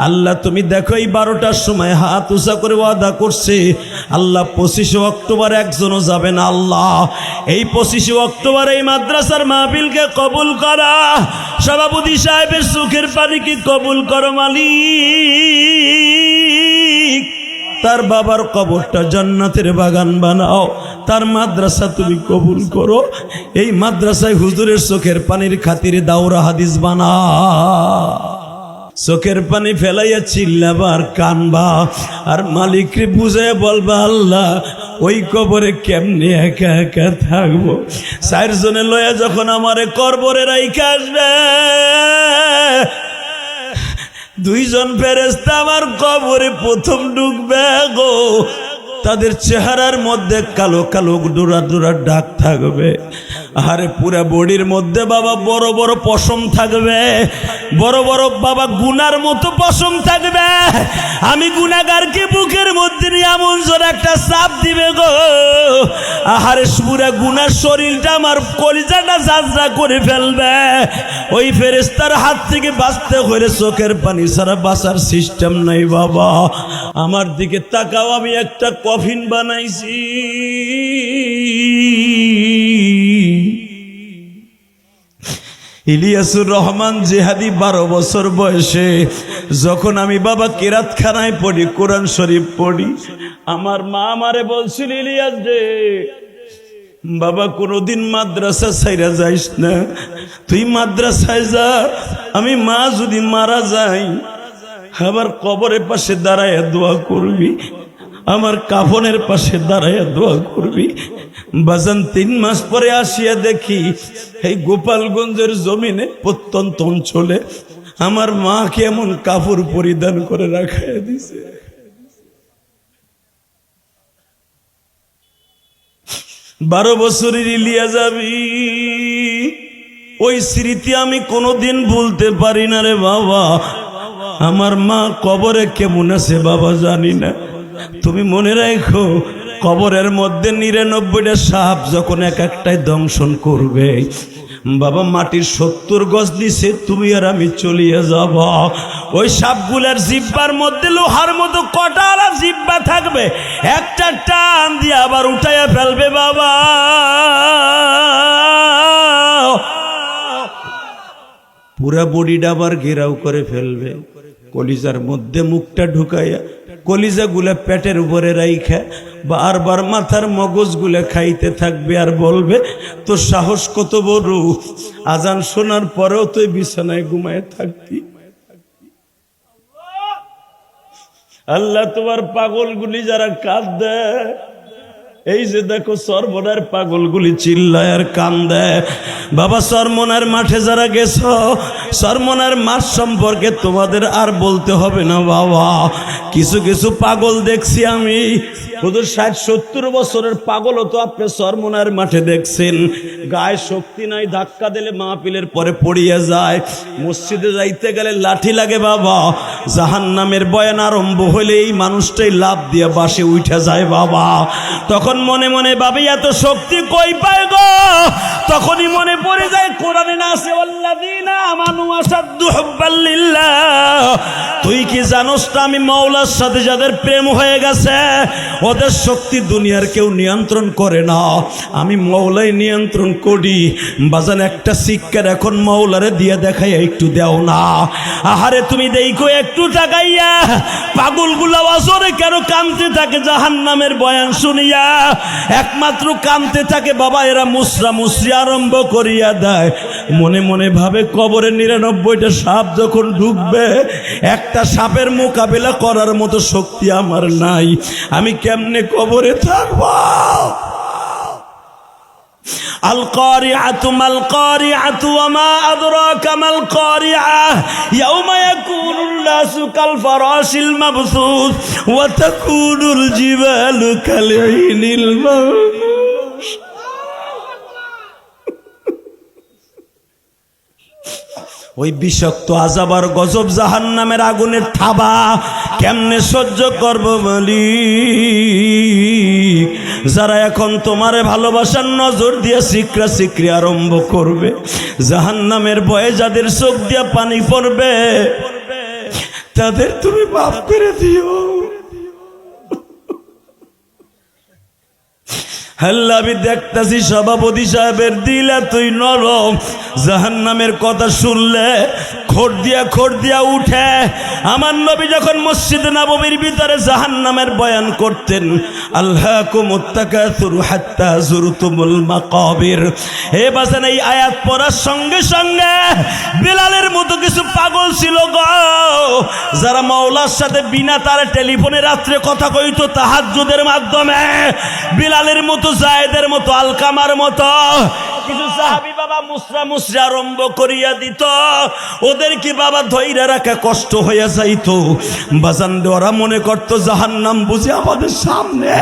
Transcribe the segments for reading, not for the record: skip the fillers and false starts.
আল্লাহ তুমি দেখো এই 12টার সময় হাত উঁচা করে ওয়াদা করছে আল্লাহ 25শে অক্টোবর একজনও যাবে না। আল্লাহ এই 25শে অক্টোবর এই মাদ্রাসার মাহফিলকে কবুল করা, সভাপতি সাহেবের চোখের পানিকে কবুল করো মালিক। তার বাবার কবরটা জান্নাতের বাগান বানাও, তার মাদ্রাসা তুমি কবুল করো। এই মাদ্রাসায় হুজুরের চোখের পানির খাতিরে দাওরা হাদিস বানা। চোখের পানি ফেলাইয়া চিল্লাবা আর কানবা আর মালিকরে বুঝাইয়া বলবা আল্লাহ ওই কবরে কেমনে একা একা থাকবো। 4 জনে লয়া যখন আমারে কবরে রাইখা আসবে, 2 জন ফেরেশতা আমার কবরে প্রথম ঢুকবে গো। তাদের চেহারার মধ্যে কালো কালো ডোরা ডোরা দাগ থাকবে। আরে পুরা বডির মধ্যে বাবা বড় বড় পশম থাকবে, বড় বড় বাবা গুনার মতো পশম থাকবে। আমি গুনাহগারকে বুকের মধ্যে নিয়ে এমন জোর একটা চাপ দিবে গো। আহারে পুরা গুনার শরীরটা আমার কলিজাটা ঝাঁঝরা করে ফেলবে। ওই ফেরেশতার হাত থেকে বাঁচতে হলে চোখের পানি ছাড়া বাঁচার সিস্টেম নাই বাবা। আমার দিকে তাকাও, আমি একটা কফিন বানাইছি। ইলিয়াসুর রহমান জিহাদি 12 বছর বয়সে যখন আমি বাবা কেরাতখানায় পড়ি, কোরআন শরীফ পড়ি, আমার মা আমারে বলছিল ইলিয়াস রে বাবা কোনোদিন মাদ্রাসা ছাইরা যাইস না, তুই মাদ্রাসায় যা। আমি মা যদি মারা যাই আবার কবরের পাশে দাঁড়ায় দোয়া করবি, আমার কাফনের পাশে দাঁড়ায় দোয়া করবি। বাজান 3 মাস পরে আসিয়া দেখি এই গোপালগঞ্জের জমিনে প্রত্যন্ত অঞ্চলে আমার মাকে এমন কাপড় পরিধান করে রাখাইয়া দিছে। 12 বছরের ইলিয়া যাবি, ওই স্মৃতি আমি কোনোদিন ভুলতে পারি না রে বাবা। আমার মা কবরে কেমন আছে বাবা জানি না, তুমি মনে রাখো কবরের মধ্যে 99টা সাপ যখন এক একটাই দংশন করবে বাবা, মাটির 70 গজ নিচে তুমি আর আমি চলিয়ে যাব। ওই সাপগুলার জিব্বার মধ্যে লোহার মতো কটালা জিব্বা থাকবে, একটা টান দিয়ে আবার উঠাইয়া ফেলবে বাবা। পুরা বডিটা আবার ঘেরাও করে ফেলবে, কলিজার মধ্যে মুখটা ঢুকাইয়া কলিজাগুলা পেটের উপরে রাইখা বারবার মাথার মগজগুলা খাইতে থাকবে আর বলবে তোর সাহস কত বড়, আজান শোনার পরেও তুই বিছানায় ঘুমায় থাকতি। আল্লাহ তোমার পাগলগুলি যারা কাঁদে, এই যে দেখো সরমনার পাগলগুলি চিল্লায় আর কান্দে বাবা। সরমনার মাঠে যারা গেছ, সরমনার মাঠ সম্পর্কে তোমাদের আর বলতে হবে না বাবা। কিছু কিছু পাগল দেখছি আমি, হুজুর 60-70 বছরের পাগলও তো আপনি সরমনার মাঠে দেখছেন। গায়ে শক্তি নাই, ধাক্কা দিলে মাহফিলের পরে পড়িয়ে যায়। মসজিদে যাইতে গেলে লাঠি লাগে বাবা। জাহান্নামের বয়ান আরম্ভ হইলে এই মানুষটাই লাফ দিয়ে বাসে উঠে যায় বাবা। তখন মনে মনে ভাবি এত শক্তি কই পায় গো। তখনই মনে পড়ে যায় কোরআনে না আছে আল্লাযীনা আমানু আসাদ্দু হুব্বাল লিল্লাহ। তুই কি জানোস না আমি মাওলার সাথে যাদের প্রেম হয়ে গেছে ওদের শক্তি দুনিয়ার কেউ নিয়ন্ত্রণ করে না, আমি মাওলাই নিয়ন্ত্রণ করি। বাজান একটা শিক্ষার এখন মাওলারে দিয়ে দেখাই একটু দেও না। আহারে তুমি দেখো একটু তাকাইয়া পাগলগুলা ওয়াজরে কেন কাঁদতে থাকে জাহান্নামের বয়ান শুনিয়া, একমাত্র কাঁদতে থাকে বাবা। এরা মুসরা মুসরি আরম্ভ করিয়া দেয়, মনে মনে ভাবে কবরে 99টা সাপ যখন ঢুকবে একটা সাপের মোকাবেলা করার মতো শক্তি আমার নাই, আমি কেমনে কবরে থাকবো। আল কারিআতু মাল কারিআতু ওয়া মা আদরাকা মাল কারিআহ ইয়াউমা ইয়াকুনুন নাসু কাল ফারাশিল মাবসুস ওয়া তাকুনুল জিবালু কাল ইনিল মানফুশ। ওই বিষাক্ত আযাব আর গজব জাহান্নামের আগুনের থাবা কেমনে সহ্য করব বলি। যারা এখন তোমারে ভালোবাসার নজর দিয়ে সিকরা সিকরি আরম্ভ করবে, জাহান্নামের ভয়ে যাদের চোখ দিয়ে পানি পড়বে, তাদের তুমি মাফ করে দিও। আল্লাহ, আমি দেখতাছি সভাপতি সাহেবের দিল এতই নরম, জাহান্নামের কথা শুনলে খোট দিয়া উঠে। আমার নবী যখন মসজিদ নববীর ভিতরে জাহান্নামের বয়ান করতেন, আল্লাহকুমুত তাকাসুর হাত্তা যুরতুমুল মাকাবির, হে বাজান, এই আয়াত পড়ার সঙ্গে সঙ্গে বিলালের মতো কিছু পাগল ছিল গো, যারা মাওলার সাথে বিনা তারে টেলিফোনে রাত্রে কথা কইতো তাহাজ্জুদের মাধ্যমে, বিলালের মতো, জায়েদের মতো, আলকামার মতো কিছু সাহাবী বাবা মুসরা আরম্ভ করিয়া দিত। ওদের কি বাবা ধৈর্য রাখা কষ্ট হইয়া যাইতো। বাজান, ওরা মনে করতো জাহান্নাম বুঝি আমাদের সামনে।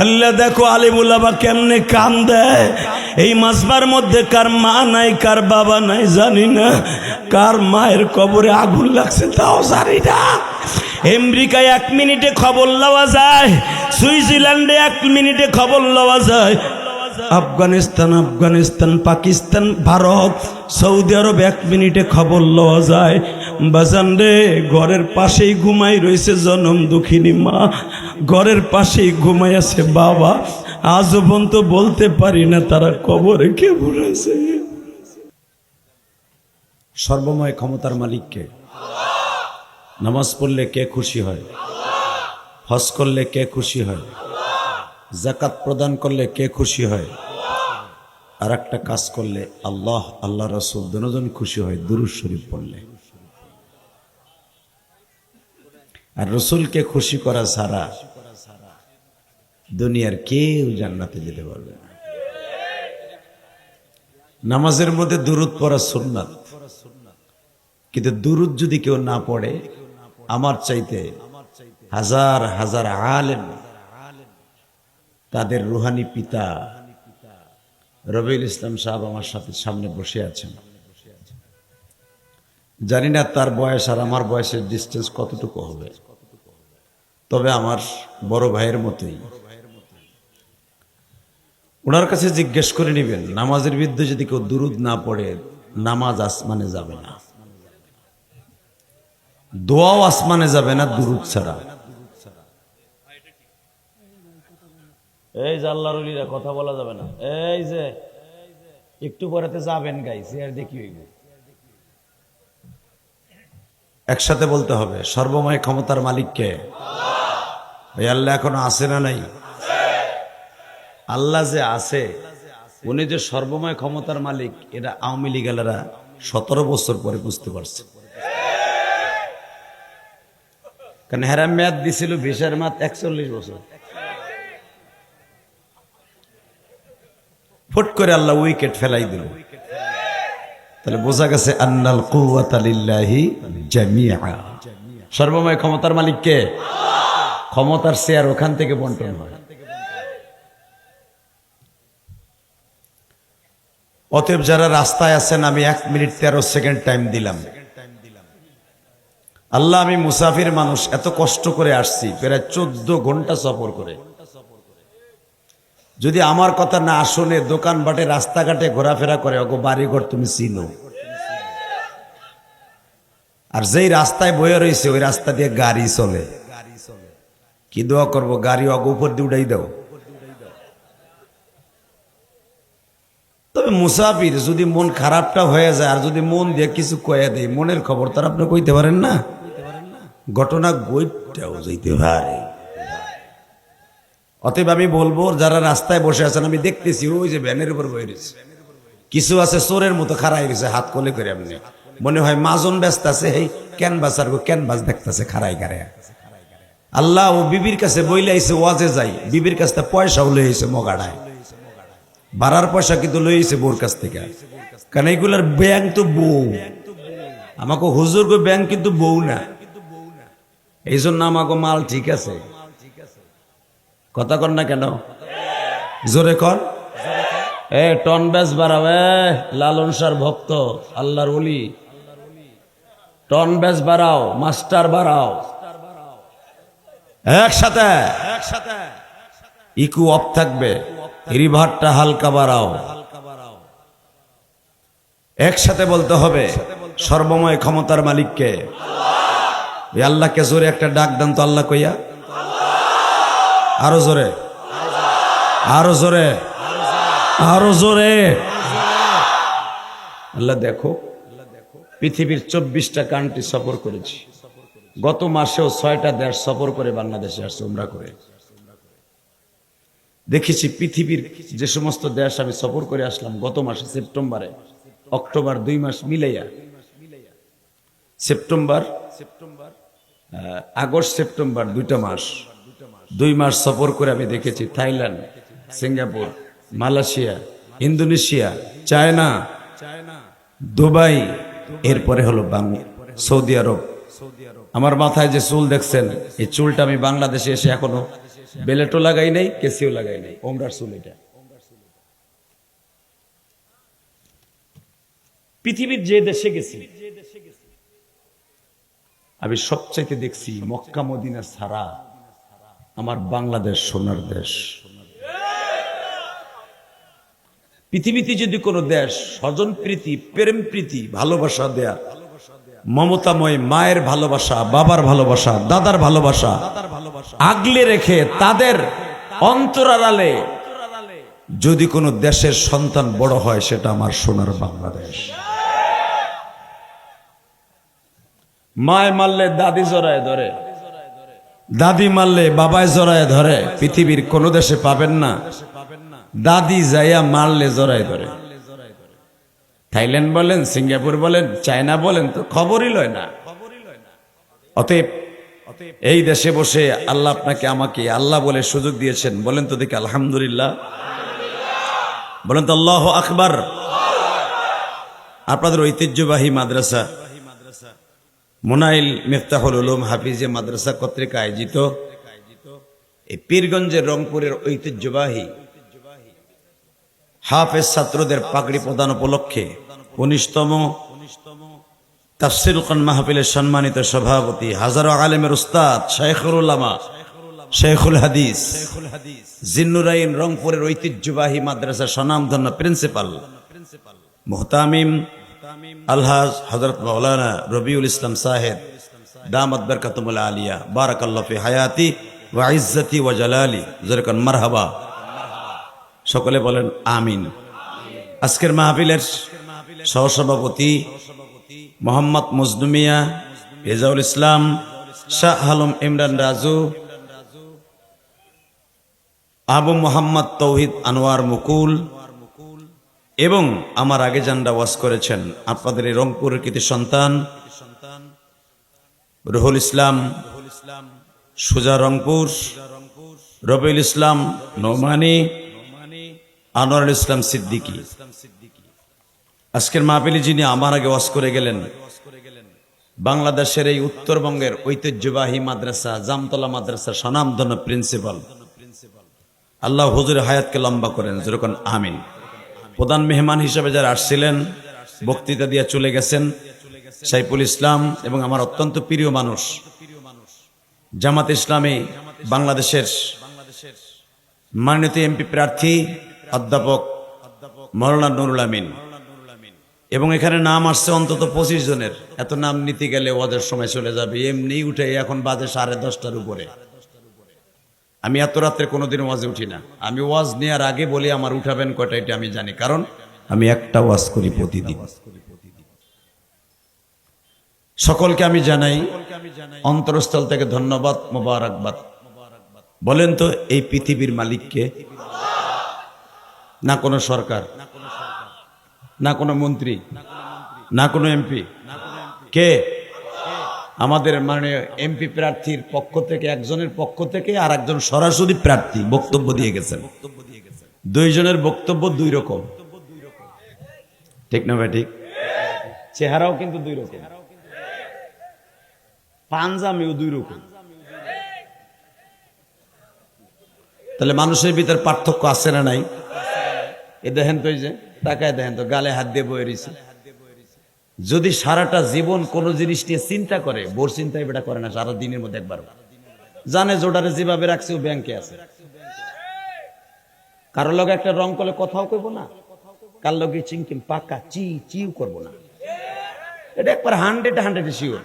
আল্লাহ, দেখো আলিমুল বাবা কেমনে কান্দে। এই মাসবার মধ্যে কার মা নাই, কার বাবা নাই জানি না, কার মায়ের কবরে আগুন লাগছে তাও জানি না। আমেরিকায় 1 মিনিটে খবর লওয়া যায়, সুইজারল্যান্ডে 1 মিনিটে খবর লওয়া যায়, আফগানিস্তান, পাকিস্তান, ভারত, সৌদি আরব 1 মিনিটে খবর লওয়া যায়। বাজান রে, ঘরের পাশেই ঘুমাই রয়েছে জনম দুঃখিনী মা, ঘরের পাশেই ঘুমাই আছে বাবা, আজ পর্যন্ত বলতে পারি না তারা কবরে কেমন আছে। সর্বময় ক্ষমতার মালিককে নামাজ পড়লে কে খুশি হয়? হজ করলে কে খুশি হয়? যাকাত প্রদান করলে কে খুশি হয়? আর একটা কাজ করলে আল্লাহ, আল্লাহ রাসূল দুজন খুশি হয়, দুরূদ শরীফ পড়লে। আর রাসূলকে খুশি করা ছাড়া দুনিয়ার কেউ জান্নাতে যেতে পারবে না। নামাজের মধ্যে দুরূদ পড়া সুন্নাত, কিন্তু দুরূদ যদি কেউ না পড়ে, আমার চাইতে হাজার হাজার আলেম, তাদের রুহানি পিতা রবিউল ইসলাম সাহেব আমার সাথে সামনে বসে আছেন। জানি না তার বয়স আর আমার বয়সের ডিস্টেন্স কতটুকু হবে, তবে আমার বড় ভাইয়ের মতোই। ওনার কাছে জিজ্ঞেস করে নেবেন, নামাজের বিরুদ্ধে যদি কেউ দুরূদ না পড়ে, নামাজ আসমানে যাবে না, দোয়াও আসমানে যাবে না দুরূদ ছাড়া। এই যে আল্লাহর ওলিরা কথা বলা যাবে না, এই যে একটু পরেতে যাবেন গাইছি আর দেখি হইব। একসাথে বলতে হবে, সর্বময় ক্ষমতার মালিককে। ওই আল্লাহ এখনো আছে না নাই? আল্লাহ যে আছে, উনি যে সর্বময় ক্ষমতার মালিক, এটা আওয়ামী লীগেরা 17 বছর পরে বুঝতে পারছে। কারণ হেরা মেয়াদ দিছিল ভিসার মাত্র 41 বছর। ফট করে আল্লাহ উইকেট ফেলাই দিল। তাহলে বোঝা গেছে আন্নাল কুওয়াতা লিল্লাহি জামিআ। সর্বময় ক্ষমতার মালিক কে? ক্ষমতার শেয়ার ওখান থেকে বন্টন হয়। অতএব যারা রাস্তায় আছেন, আমি 1 মিনিট 13 সেকেন্ড টাইম দিলাম। আল্লাহ, আমি মুসাফির মানুষ, এত কষ্ট করে আসছি, প্রায় 14 ঘন্টা সফর করে। যদি আমার কথা না শুনে দোকানপাটে রাস্তাঘাটে ঘোরাফেরা করে, ওগো বাড়িঘর তুমি চিনো। আর যেই রাস্তায় বয়ে রয়েছে ওই রাস্তা দিয়ে গাড়ি চলে, কি দোয়া করবো, গাড়ি অগ উপর দিয়ে উঠাই দাও। তবে মুসাফির যদি মন খারাপটা হয়ে যায়, আর যদি মন দিয়ে কিছু কয়ে দেয়, মনের খবর তার আপনি কইতে পারেন না, ঘটনা গইটাও যাইতে পারে। অতএব আমি বলবো, যারা রাস্তায় বসে আছেন, আমি দেখতেছি ওই যে ভ্যানের উপর বয়ে রয়েছে, কিছু আছে চোরের মতো খাড়াই গেছে, হাত কোলে করে, এমনি মনে হয় মাজন ব্যস্ত আছে, এই ক্যানভাস আর ক্যানভাস দেখতেছে খাড়াই গাড়ে। আল্লাহ, ও বিবির কাছে বইলে আইছে, ওয়াজে যাই, বিবির কাছ থেকে পয়সাও লই আইছে মগাড়ায়, ভাড়ার পয়সা কিন্তু লই আইছে বোর কাছ থেকে। কারণ এইগুলার ব্যাংক তো বউ, আমাকে হুজুর গো ব্যাংক কিন্তু বউ না, এই জন্য আমাকে মাল ঠিক আছে। কথা কর না কেন, জোরে কর। টন ব্যাস বাড়াবে, লালন সার ভক্ত, আল্লাহর ওলি, টন ব্যাস বাড়াও, মাস্টার বাড়াও, একসাথে ইকু অফ থাকবে, রিভারটা হালকা বাড়াও। একসাথে বলতে হবে সর্বময় ক্ষমতার মালিককে। এই আল্লাহকে জোরে একটা ডাক দেন তো, আল্লাহ কইয়া, আরো জোরে, আরো জোরে, আরো জোরে। আল্লাহ দেখো, পৃথিবীর 24টা কান্ট্রি সফর করেছি, গত মাসেও 6টা দেশ সফর করে বাংলাদেশে আসছে উমরা করে। দেখেছি পৃথিবীর যে সমস্ত দেশ আমি সফর করে আসলাম গত মাসে সেপ্টেম্বরে, অক্টোবর 2 মাস মিলাইয়া, সেপ্টেম্বর, আগস্ট সেপ্টেম্বর 2টা মাস, 2 মাস সফর করে আমি দেখেছি Thailand, Singapore, Malaysia, Indonesia, China, Dubai, এরপরে হলো সৌদি আরব। আমার মাথায় যে চুল দেখছেন, এই চুলটা আমি বাংলাদেশে এসে এখনো বেলেটও লাগাই নাই, কেসিও লাগাই নাই, ওমরার চুল এটা। পৃথিবীর যে দেশে গেছি আমি সবচাইতে দেখছি মক্কা মদিনা ছাড়া আমার বাংলাদেশ সোনার দেশ। পৃথিবীতে যদি কোনো দেশ স্বজন প্রীতি, প্রেম প্রীতি, ভালোবাসা দেয়া, মমতাময় মায়ের ভালোবাসা, বাবার ভালোবাসা, দাদার ভালোবাসা আগলে রেখে তাদের অন্তরালে যদি কোনো দেশের সন্তান বড় হয়, সেটা আমার সোনার বাংলাদেশ। মায় মারলে দাদি জড়ায় ধরে, দাদি মারলে বাবায় জড়ায় ধরে, পৃথিবীর কোন দেশে পাবেন না দাদি যাইয়া মারলে জড়ায় ধরে। থাইল্যান্ড বলেন, সিঙ্গাপুর বলেন, চায়না বলেন, তো খবরই লয় না। অতএব এই দেশে বসে আল্লাহ আপনাকে আমাকে আল্লাহ বলে সুযোগ দিয়েছেন, বলেন তো দেখি আলহামদুলিল্লাহ, বলেন তো আল্লাহু আকবার। আপনাদের ঐতিহ্যবাহী মাদ্রাসা মুনাইল মিফতাহুল উলুম হাফিজিয়া মাদ্রাসা কর্তৃক আয়োজিত এই পীরগঞ্জের রংপুরের ঐতিহ্যবাহী হাফেজ ছাত্রদের পাগড়ি প্রদান উপলক্ষে 19তম তাফসীরুল কোরআন মাহফিলের সম্মানিত সভাপতি, হাজারো আলেমের উস্তাদ, শাইখুল উলামা, শাইখুল হাদিস, জিন্নুরাইন রংপুরের ঐতিহ্যবাহী মাদ্রাসার স্বনামধন্য প্রিন্সিপাল মুহতামিম আলহাজ হযরত মাওলানা রবিউল ইসলাম সাহেব দামাত বরকাতুল আলিয়া বারাকাল্লাহু ফি হায়াতি ওয়া ইজ্জতি ওয়া জালালি, জোরে মারহাবা। সকলে বলেন আমিন। আজকের মাহফিলের সহসভাপতি মোহাম্মদ মজনুমিয়া, রেজাউল ইসলাম, শাহ আলম ইমরান রাজু, আবু মোহাম্মদ তৌহিদ আনোয়ার মুকুল এবং আমার আগে যানরা ওয়াজ করেছেন আপনাদের এই রংপুরের কৃতি সন্তান রুহুল ইসলাম সুজা রংপুর, রবিউল ইসলাম নোমানি, আনোয়ারুল ইসলাম সিদ্দিকী। আজকের মাহফিলে যিনি আমার আগে ওয়াজ করে গেলেন, বাংলাদেশের এই উত্তরবঙ্গের ঐতিহ্যবাহী মাদ্রাসা জামতলা মাদ্রাসার স্বনামধন্য প্রিন্সিপাল, আল্লাহ হুজুরের হায়াতকে লম্বা করেন, যেরকম আমিন। প্রধান মেহমান হিসেবে যারা আসছিলেন, বক্তৃতা দিয়ে চলে গেছেন সাইফুল ইসলাম এবং আমার অত্যন্ত প্রিয় মানুষ জামাত ইসলামী বাংলাদেশের মাননীয় এমপি প্রার্থী অধ্যাপক মাওলানা নুরুল আমিন, এবং এখানে নাম আসছে অন্তত 25 জনের। এত নাম নিতে গেলে ওয়াজের সময় চলে যাবে, এমনি উঠে এখন বাজে 10:30টার উপরে। আমি এত রাত্রে কোনোদিন ওয়াজে উঠি না। আমি ওয়াজ নেওয়ার আগে বলি আমার উঠাবেন কয়টা, এটা আমি জানি, কারণ আমি একটা ওয়াজ করি প্রতিদিন। সকলকে আমি জানাই অন্তরস্থল থেকে ধন্যবাদ, মোবারকবাদ। বলেন তো এই পৃথিবীর মালিককে? না কোনো সরকার, না কোনো মন্ত্রী, না কোনো এমপি, কে? আমাদের মানে এমপি প্রার্থীর পক্ষ থেকে একজনের পক্ষ থেকে আর একজন সরাসরি প্রার্থী বক্তব্য দিয়ে গেছেন। 2 জনের বক্তব্য 2 রকম, ঠিক না ভাই? ঠিক। চেহারাও কিন্তু 2 রকম, পাঞ্জামিও 2 রকম। তাহলে মানুষের ভিতর পার্থক্য আছে না নাই? এ দেখেন তো, এই যে তাকায় দেখেন তো, গালে হাত দিয়ে বয়ে রয়েছে। যদি সারাটা জীবন কোন জিনিস নিয়ে চিন্তা করে, বোর চিন্তাই বেটা করে না সারা দিনের মধ্যে একবার। জানে জোডারে যেভাবে রাখছে ও ব্যাংকে আছে, কারো লগে একটা রং করলে কথাও কইব না, কার লগে চিংকিম পাকা চিউ করবো না, এটা একবার 100 শিওর।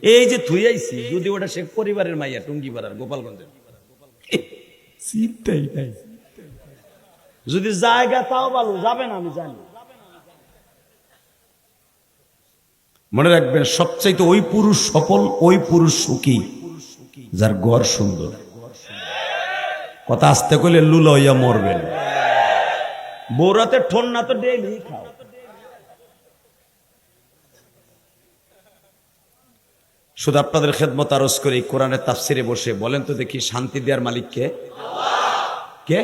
এই যে থুই আইছি, যদি ওটা শেখ পরিবারের মাইয়া টুঙ্গিপাড়ার গোপালগঞ্জের, চিন্তাই নাই। যদি জায়গা তাও ভালো যাবে না, আমি জানি। মনে রাখবেন, সবচাইতে ওই পুরুষ সফল, ওই পুরুষ সুখী যার ঘর সুন্দর। কথা আসতে কইলে লুলা হইয়া মরবেন। বৌরাতে ঠোন না তো ডেইলি খাও। শুধু আপনাদের খেদমত আরজ করে কোরআনের তাফসিরে বসে বলেন তো দেখি, শান্তি দেওয়ার মালিক কে? কে?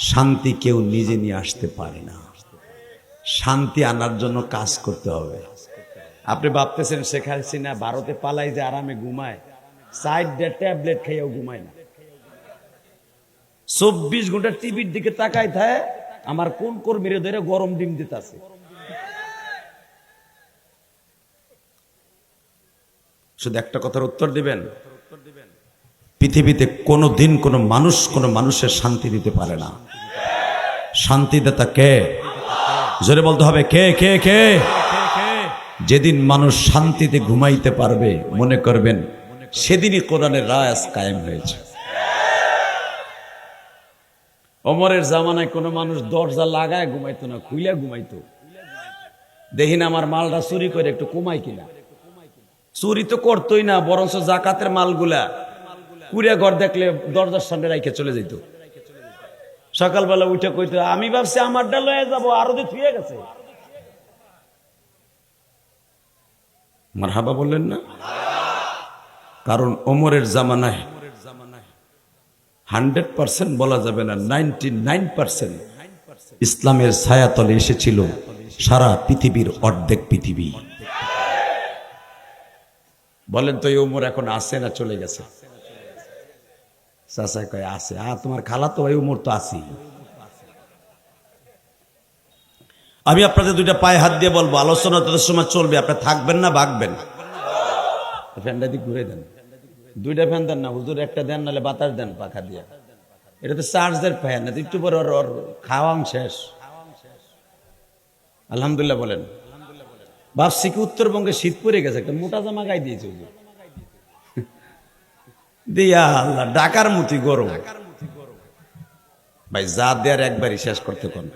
শান্তি কেউ নিজে নিয়ে আসতে পারে না, শান্তি আনার জন্য কাজ করতে হবে। আপনি ভাবতেছেন শেখ হাসিনা ভারতে পালাই যে আরামে ঘুমায়, 4টা ট্যাবলেট খাইয়াও ঘুমায় না, 24 ঘন্টা টিভির দিকে তাকাই থাকে, আমার কোন কর্মীরা ধরে গরম ডিম দিতেছে। শুধু একটা কথার উত্তর দিবেন, পৃথিবীতে কোনো দিন কোনো মানুষ কোনো মানুষের শান্তি দিতে পারে না। শান্তিদাতা কে? জোরে বলতে হবে, কে কে কে? যেদিন মানুষ শান্তিতে ঘুমাইতে পারবে, মনে করবেন সেদিনই কোরআনের রাজ কায়েম হয়েছে। ওমরের জামানায় কোনো মানুষ দরজা লাগায় ঘুমাইতো না, খুইলা ঘুমাইতো। দেখি না আমার মালটা চুরি করে একটু কমাই কিনা। চুরি তো করতোই না, বরঞ্চ জাকাতের মালগুলা কুড়িয়া ঘর দেখলে দরজার সামনে রাইখে চলে যেত। সকালবেলা উঠে কইতো, আমি ভাবছি আমারটা লয়ে যাবো, আরো যে থুয়ে গেছে। মারহাবা বললেন না? কারণ ওমরের জামানায় 100% বলা যাবে না, 99% ইসলামের ছায়াতলে এসেছিল সারা পৃথিবীর অর্ধেক পৃথিবী। বলেন তো এই ওমর এখন আছে না চলে গেছে? চাচা কয় আছে। তোমার খালা তো এই ওমর তো আছি। আমি আপনাদের দুইটা পায়ে হাত দিয়ে বলবো, আলোচনা তাদের সময় চলবে, আপনি থাকবেন না ভাগবেন? ফ্যানটা দিয়ে ঘুরে দেন, 2টা ফ্যান দেন না হুজুর, একটা দেন, নাহলে বাতাস দেন পাখা দিয়ে। এটা তো চার্জের ফ্যান, একটু পরে ওর খাওয়াং শেষ। আলহামদুলিল্লাহ বলেন। ভাবছি কি উত্তরবঙ্গে শীত পড়ে গেছে, একটা মোটা জামা গায়ে দিয়েছে হুজুর। দিয়া আল্লাহ, ঢাকার মতি গরম ভাই, যা দেয়ার একবারই শেষ করতে কোন।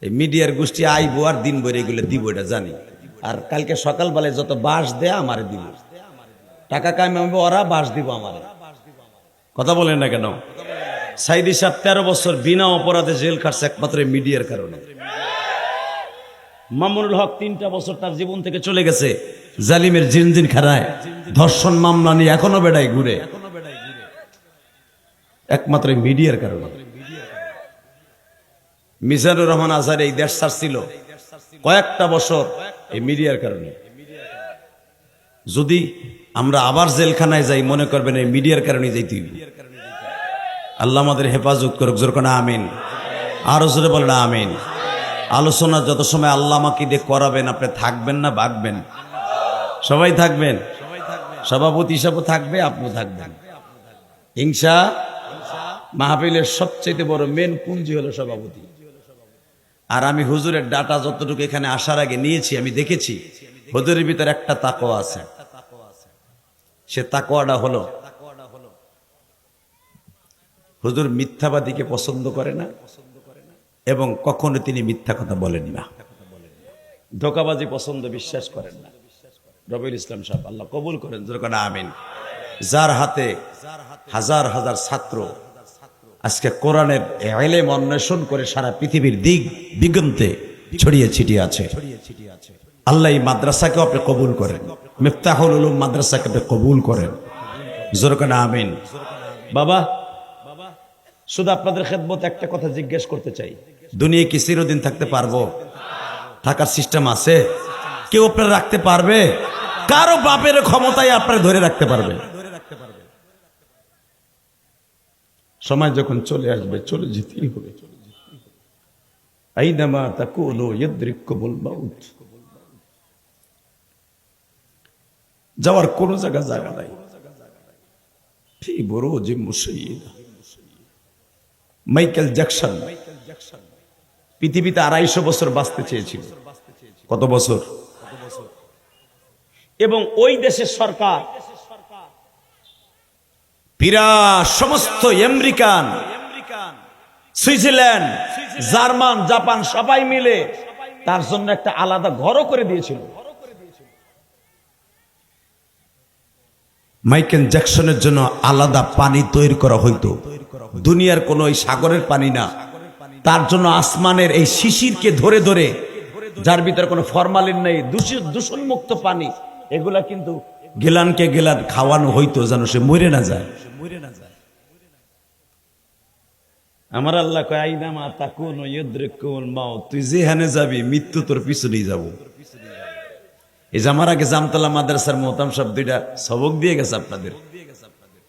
এই মিডিয়ার গোষ্ঠী আইবো আর দিন ভরে এগুলো দিব, এটা জানি। আর কালকে সকালবেলায় যত বাস দেয়া আমারে দিব, টাকা কামাবো ওরা, বাস দিব আমারে। কথা বলেন না কেন? সাইদি সাহেব 13 বছর বিনা অপরাধে জেল খাটছে একমাত্র মিডিয়ার কারণে। মামুনুল হক 3টা বছর তার জীবন থেকে চলে গেছে জালিমের জিনজিন খানায়, ধর্ষণ মামলা নিয়ে এখনো বেড়ায় ঘুরে, একমাত্র মিডিয়ার কারণে। মিজানুর রহমান আজহার এই দেশ ছাড়ছিল কয়েকটা বছর এই মিডিয়ার কারণে। যদি আমরা আবার জেলখানায় যাই, মনে করবেন এই মিডিয়ার কারণে যাইতে হইবে। আল্লাহ আমাদের হেফাজত করুক, জোর করে আমিন। আরো জোরে বলেন আমিন। আলোচনা যত সময় আল্লাহ আমাকে দিয়ে করাবেন, আপনি থাকবেন না ভাগবেন? সবাই থাকবেন, সভাপতি হিসাবে থাকবে, আপনিও থাকবেন হিংসা। মাহফিলের সবচেয়ে বড় মেন পুঁজি হলো সভাপতি। আর আমি হুজুরের ডাটা যতটুকু এখানে আসার আগে নিয়েছি, আমি দেখেছি হুজুরের ভিতরে একটা তাকওয়া আছে। সে তাকওয়াটা হলো, হুজুর মিথ্যাবাদীকে পছন্দ করে না এবং কখনো তিনি মিথ্যা কথা বলেন না, ধোঁকাবাজি পছন্দ, বিশ্বাস করেন না। রবিউল ইসলাম সাহেব, আল্লাহ কবুল করেন, যেরকম আমিন। যার হাতে হাজার হাজার ছাত্র আজকে কোরআনের ইলম অন্বেষণ করে সারা পৃথিবীর দিক দিগন্তে ছড়িয়ে ছিটিয়ে আছে। আল্লাহ এই মাদ্রাসাকে আপনি কবুল করেন, মিফতাহুল উলুম মাদ্রাসাকে আপনি কবুল করেন, যেরকম আমিন। বাবা, শুধু আপনাদের খেদমত একটা কথা জিজ্ঞেস করতে চাই, দুনিয়া কি চিরদিন থাকতে পারবো? থাকার সিস্টেম আছে? কেউ আপনারা রাখতে পারবে? কারো বাপের ক্ষমতায় আপনারা ধরে রাখতে পারবে? সময় যখন চলে আসবে, চলে যেতেই হবে। আইনামা তাকুনু ইউদরিকুমুল মাউত। যাওয়ার কোন জায়গা নাই। ফি বুরুজিম মুশাইয়্যিদা। মাইকেল জ্যাকসন পৃথিবীতে 250 বছর বাঁচতে চেয়েছিল। কত বছর? এবং ওই দেশের সরকার বিরাট সমস্ত আমেরিকান, সুইজারল্যান্ড, জার্মান, জাপান সবাই মিলে তার জন্য একটা আলাদা ঘরও করে দিয়েছিল। মাইকেল জ্যাকসনের জন্য আলাদা পানি তৈরি করা হইতো, দুনিয়ার কোন ওই সাগরের পানি না, তার জন্য আসমানের এই শিশিরকে ধরে ধরে, যার ভিতরে কোনো ফরমালিন নেই, দূষণমুক্ত পানি, এগুলা কিন্তু গেলানকে গেলান খাওয়ানো হইতো যেন সে মরে না যায়। আমার আল্লাহ কয় আইনা মা তাকুন ইয়ুদরিকুল মাউত, তুই যেখানে যাবি মৃত্যু তোর পিছনেই যাব। এই যে আমার আগে জামতলা মাদ্রাসার মোহতাম সাহেব 2টা সবক দিয়ে গেছে আপনাদের,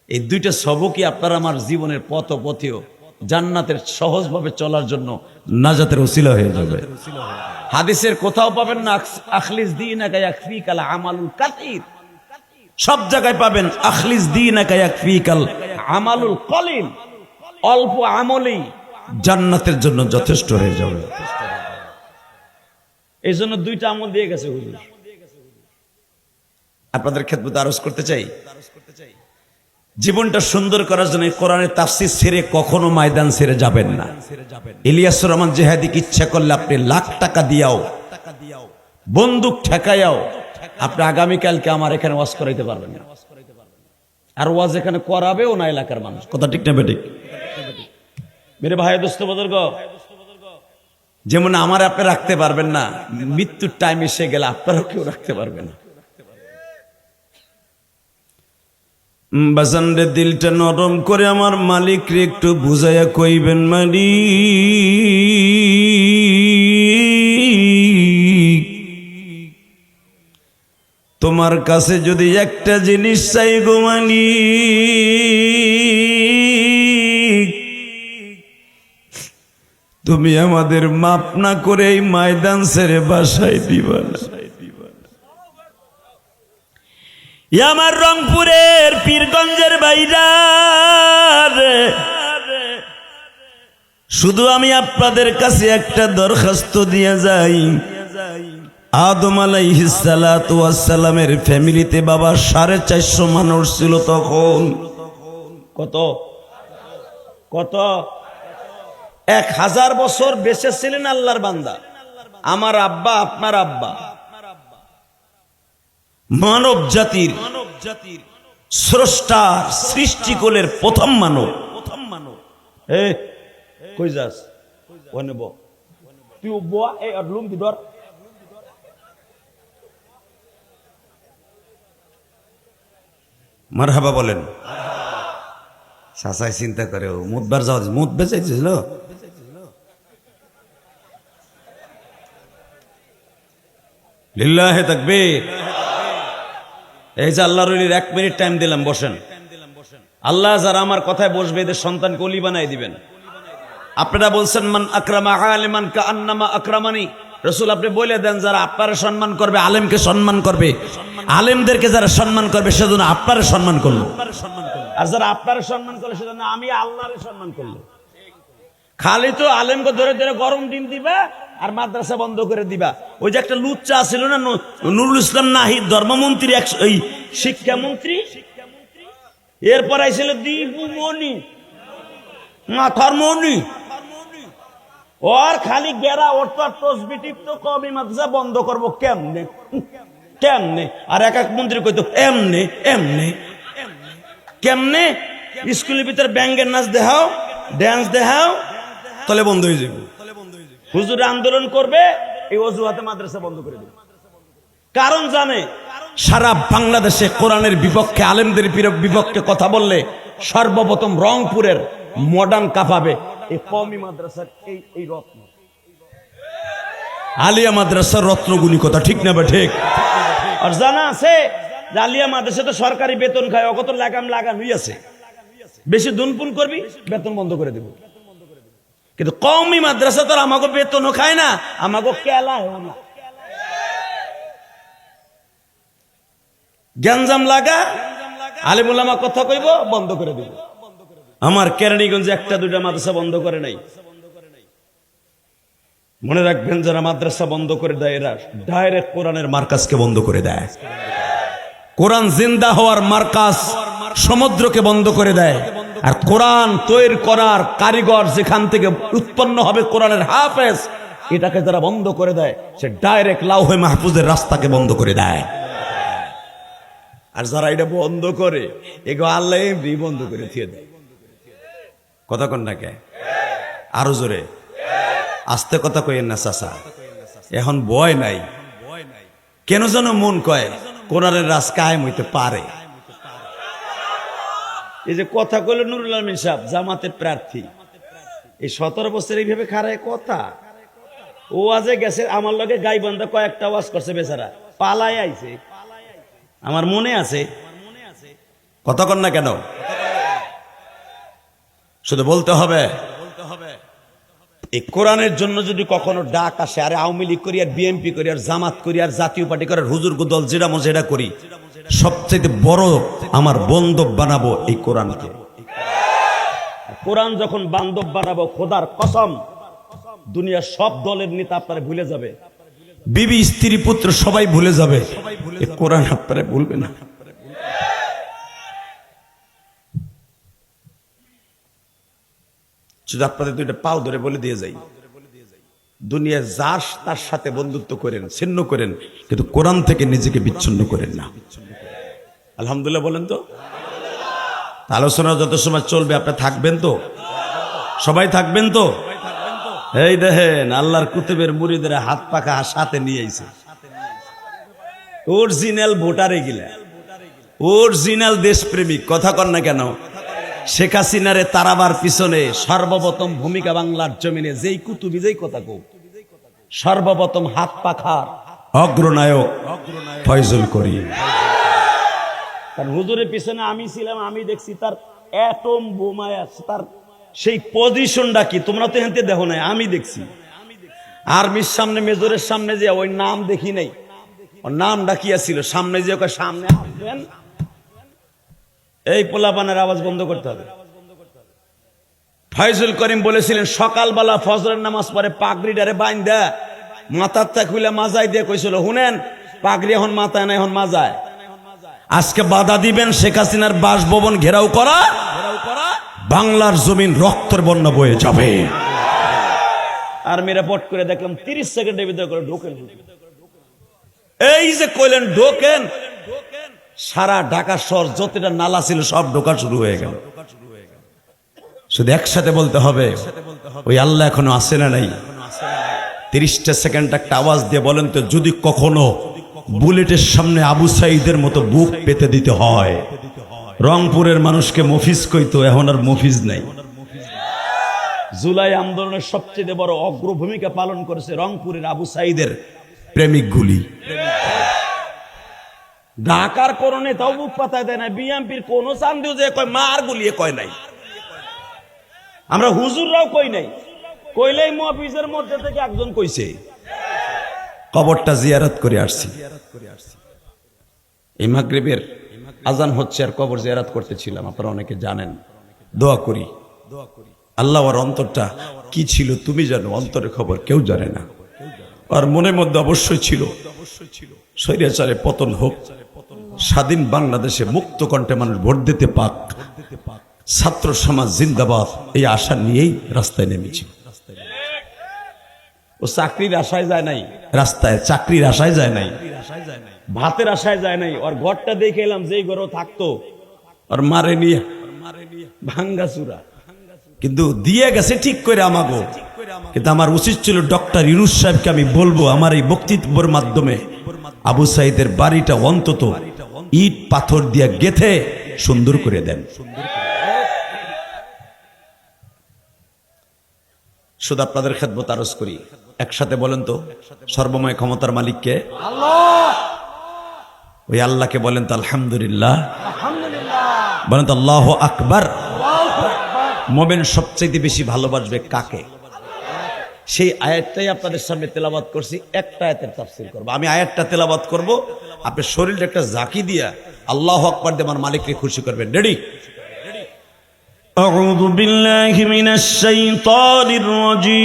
এই 2টা সবকই আপনার আমার জীবনের পথেও জান্নাতের সহজভাবে চলার জন্য নাজাতের ওসিলা হয়ে যাবে। হাদিসের কোথাও পাবেন না আখলিস দীনাকা ইয়াকফিকাল আমালুল কাসীর, সব জায়গায় পাবেন আখলিস দীনাকা ইয়াকফিকাল আমালুল কলিল, অল্প আমলেই জান্নাতের জন্য যথেষ্ট হয়ে যাবে। এই জন্য 2টা আমল দিয়ে গেছে হুজুর। আপনাদের খেদমতে আরজ করতে চাই, জীবনটা সুন্দর করার জন্য কোরআনের তাফসীর ছেড়ে কখনো ময়দান ছেড়ে যাবেন না। ইলিয়াসুর রহমান জিহাদিকে ইচ্ছা করলে আপনি লাখ টাকা দিয়াও, বন্দুক ঠেকাইয়াও আপনি আগামীকালকে আমার এখানে ওয়াজ করাইতে পারবেন না। আর ওয়াজ এখানে করাবেও না এলাকার মানুষ। কথা ঠিক না বেঠিক? মেরে ভাই দোস্ত বুজুর্গ, যেমন আমার আপনি রাখতে পারবেন না, মৃত্যুর টাইম এসে গেলে আপনারাও কেউ রাখতে পারবে না। বাজানরে দিলটা নরম করে আমার মালিক রে একটু বুঝাইয়া কইবেন, মালিক তোমার কাছে যদি একটা জিনিস চাই গো মালিক, তুমি আমাদের মাপ না করে এই ময়দান ছেড়ে বাসায় দিবা না। আমার রংপুরের পীরগঞ্জের বাইরার, শুধু আমি আপনাদের কাছে একটা দরখাস্ত দিয়ে যাই, আদম আলাইহিস সালাতু ওয়াস সালামের ফ্যামিলিতে বাবা 450 মানুষ ছিল তখন। কত কত 1000 বছর বেঁচে ছিলেন আল্লাহর বান্দা। আমার আব্বা, আপনার আব্বা, মানব জাতির স্রষ্টার সৃষ্টিকুলের প্রথম মানব। এ কই যাস ওনে ব তুই ব এই আদলুম দিদর মারহাবা বলেন। সাসাই চিন্তা করে মুদবার যাওয়া, মুদ বেঁচেছিল। লিল্লাহে তাকবীর। এই যে আল্লাহর ওলির 1 মিনিট টাইম দিলাম, বসেন। আল্লাহ যারা আমার কথায় বসবে এদের সন্তানকে ওলি বানাই দিবেন। আপনারা বলছেন মান আকরামা আলিমান কাআন্নামা আকরামানি, রাসূল আপনি বলে দেন যারা আপনারে সম্মান করবে, আলেমকে সম্মান করবে, আলেমদেরকে যারা সম্মান করবে সেজন্য আপনারে সম্মান করলো, আর যারা আপনারে সম্মান করলো সেজন্য আমি আল্লাহরে সম্মান করলো। খালি তো আলেমকে ধরে ধরে গরম ডিম দিবা আর মাদ্রাসা বন্ধ করে দিবা। ওই যে একটা লুচ্চা ছিল না নুরুল ইসলাম নাহিদ, ধর্মমন্ত্রী, এই শিক্ষামন্ত্রী, এরপর আইছিল দীপুমণি, মাথার মণি, ওর খালি গেরা ওরতো তসবি টিপতো, কওমি মাদ্রাসা বন্ধ করবো কেমনে কেমনে, আর এক মন্ত্রী কইতো এমনে এমনে কেমনে, স্কুলের ভিতরে ব্যাঙ্গের নাচ দেখাও, ড্যান্স দেখাও, তাহলে বন্ধ হয়ে যাবে। হুজুর আন্দোলন করবে, এই অজুহাতে মাদ্রাসা বন্ধ করে দেবে। কারণ জানে সারা বাংলাদেশে কোরআনের বিপক্ষে, আলেমদের বিপক্ষে কথা বললে সর্বপ্রথম রংপুরের মডার্ন কাঁপাবে এই কওমি মাদ্রাসার এই রত্ন, আলিয়া মাদ্রাসার রত্নগুলি। কথা ঠিক না বা ঠিক? আর জানা আছে যে আলিয়া মাদ্রাসা তো সরকারি বেতন খায়, অগত লাগানোই আছে, বেশি দুনপুন করবি বেতন বন্ধ করে দেব। কিন্তু কওমি মাদ্রাসা তো আমাকে বেতনও খায় না, আমাকে কেলায়ও না। গ্যাঞ্জাম লাগা, আলেম ওলামা কথা কইব, বন্ধ করে দেব। আমার কেরানীগঞ্জে 1-2টা মাদ্রাসা বন্ধ করে নাই। মনে রাখবেন, যারা মাদ্রাসা বন্ধ করে দেয় এরা ডাইরেক্ট কোরআনের মার্কাজকে বন্ধ করে দেয়। কোরআন জিন্দা হওয়ার মার্কাজ সমুদ্রকে বন্ধ করে দেয়। আর কোরআন তৈরি করার কারিগর যেখান থেকে উৎপন্ন হবে কোরআনের হাফেজ, এটাকে যারা বন্ধ করে দেয় সে ডাইরেক্ট লাউহে মাহফুজের রাস্তাকে বন্ধ করে দেয়। আর যারা এটা বন্ধ করে এগো আল্লাহ এমনি বন্ধ করে দিয়ে দেয়। কথা কন না কে? আরো জোরে আস্তে কথা কইেন না চাচা, এখন ভয় নাই। কেন যেন মন কয় কোরআনের রাজ কায়েম হইতে পারে। এই যে কথা কইল নুরুল আমিন সাহেব, জামাতের প্রার্থী, এই 17 বছর এইভাবে খারায় কথা। ও আজে গেছে আমার লগে গাইবান্ধা কয়েকটা ওয়াজ করছে, বেচারা পালায় আইছে, আমার মনে আছে। কথা কন না কেন? শুধু বলতে হবে এই কোরআনের জন্য যদি কখনো ডাক আসে, আরে আওয়ামী লীগ করি আর বিএনপি করি আর জামাত করি আর জাতীয় পার্টি করে হুজুর দল যেটা মন সেটা করি, সবচেয়ে বড় আমার বান্ধব বানাবো এই কোরআনকে। কোরআন যখন বান্ধব বানাবো, খোদার কসম দুনিয়ার সব দলের নেতা আপনারা ভুলে যাবে, বিবি স্ত্রী পুত্র সবাই ভুলে যাবে, এই কোরআন আপনারা ভুলবে না। শুধু আপনাদের দুইটা পাও ধরে বলে দিয়ে যাই, দুনিয়ার যার তার সাথে বন্ধুত্ব করেন, ছিন্ন করেন, কিন্তু কোরআন থেকে নিজেকে বিচ্ছিন্ন করেন না। আলহামদুলিল্লাহ বলেন তো। আলোচনা যত সময় চলবে আপনি থাকবেন তো? সবাই থাকবেন তো? এই দেখেন আল্লাহর কুতুবের মুরিদের হাত পাখা সাথে নিয়ে আইছে, অরিজিনাল ভোটারে গিলা, অরিজিনাল দেশপ্রেমিক। কথা কন না কেন? শেখ হাসিনারে তারাবার পিছনে সর্বপ্রথম ভূমিকা বাংলার জমিনে যেই কুতুবি যেই কথা কো, সর্বপ্রথম হাত পাখার অগ্রনায়ক ফয়জুল করিম। কারণ হুজুরের পিছনে আমি ছিলাম, আমি দেখছি তার অ্যাটম বোমায় আছে, তার সেই পজিশনটা কি তোমরা তো হেনতে দেখো নাই, আমি দেখছি। আর্মির সামনে মেজরের সামনে যে ওই নাম দেখি নাই, ওর নাম ডাকিয়া ছিল, সামনে যে ওকে সামনে আসবেন, এই পোলাপানের আওয়াজ বন্ধ করতে হবে। ফয়জুল করিম বলেছিলেন সকালবেলা ফজরের নামাজ পরে পাগড়িটারে বাইন্ধা মাথার তা খুলে মাজায় দিয়ে কইছিল, শুনেন পাগড়ি এখন মাথায় না, এখন মাজায়। আজকে বাধা দিবেন শেখ হাসিনার বাসভবন ঘেরাও করা, বাংলার জমিন রক্তের বন্যা বয়ে যাবে। আর্মিরা পট করে দেখলাম 30 সেকেন্ডের ভিতরে করে ঢোকেন। এই যে কইলেন ঢোকেন, সারা ঢাকা শহর যতটা নালা ছিল সব ঢোকা শুরু হয়ে গেল। শুধু একসাথে বলতে হবে, ওই আল্লাহ এখনো আসে না নাই? 30টা সেকেন্ড একটা আওয়াজ দিয়ে বলেন তো, যদি কখনো বুলেটের সামনে আবু সাইদের মতো বুক পেতে দিতে হয়, রংপুরের মানুষকে মফিজ কইতো, এখন আর মফিজ নাই। জুলাই আন্দোলনের সবচেয়ে বড় অগ্রভূমিকা পালন করেছে রংপুরের আবু সাইদের প্রেমিক গুলি। ঢাকার কোন নেতাও বুক পাতায় দেয় না, বিএনপির কোন চান্দিও যে কয় মার গুলিয়ে কয় নাই, আমরা হুজুররাও কই নাই, কইলেই মফিজের মধ্যে থেকে একজন কইছে। কবরটা জিয়ারত করে আসছি, এই মাগরিবের আজান হচ্ছে আর কবর জিয়ারত করতেছিলাম, আপনারা অনেকে জানেন। দোয়া করি আল্লাহ ওর অন্তরটা কি ছিল তুমি জানো, অন্তরের খবর কেউ জানে না। আর মনের মধ্যে অবশ্যই ছিল স্বৈরাচারে পতন হোক, স্বাধীন বাংলাদেশে মুক্ত কণ্ঠে মানুষ ভোট দিতে পাক, ছাত্র সমাজ জিন্দাবাদ, এই আশা নিয়েই রাস্তায় নেমেছি। ও চাকরির আশায় যায় নাই রাস্তায়, চাকরির আশায় যায় নাই, ভাতের আশায় যায় নাই। ওর ঘরটা দেখে এলাম, যেই ঘরেও থাকতো আর মারে নিয়ে ভাঙ্গা চূড়া, কিন্তু দিয়ে গেছে ঠিক করে আমাগো। কিন্তু আমার উচিত ছিল ডক্টর ইউনূস সাহেবকে আমি বলবো, আমার এই বক্তব্যের মাধ্যমে আবু সাইদের বাড়িটা অন্তত ইট পাথর দিয়ে গেথে সুন্দর করে দেন। শুধু আপনাদের খেদমত আরজ করি, একসাথে বলেন তো, সর্বময় ক্ষমতার মালিককে আল্লাহ। ওই আল্লাহকে বলেন তো আলহামদুলিল্লাহ, বলেন তো আল্লাহু আকবার। মুমিন সবচেয়ে বেশি ভালোবাসবে কাকে? সেই আয়াতটাই আপনাদের সামনে তেলাওয়াত করছি, একটা আয়াতের তাফসীর করব। আমি আয়াতটা তেলাওয়াত করব, আপনি শরীরে একটা জাকি দিয়া আল্লাহু আকবার দিয়ে আমার মালিককে খুশি করবেন। রেডি? أعوذ بالله من الشيطان الرجيم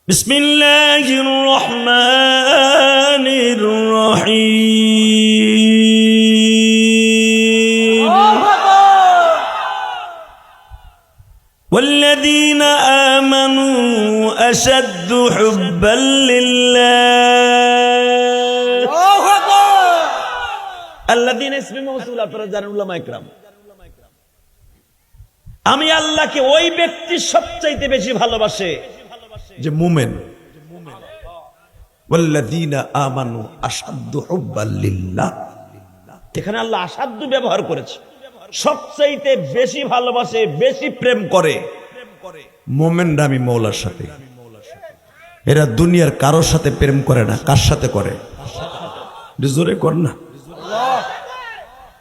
بسم الله الرحمن الرحيم والذين آمنوا أشد حبا لله الذين اسم موصول আপনারা জানেন উলামা ইকরাম আমি আল্লাহকে ওই ব্যক্তি সবচাইতে বেশি ভালোবাসে যে মুমিন ওয়াল্লাযীনা আমানু আশাদ্দু হুব্বাল লিল্লাহ এখানে আল্লাহ আসাধ্য ব্যবহার করেছে সবচাইতে বেশি ভালোবাসে বেশি প্রেম করে মুমিনরা আমি মওলার সাথে এরা দুনিয়ার কারোর সাথে প্রেম করে না কার সাথে করে জোরে কর না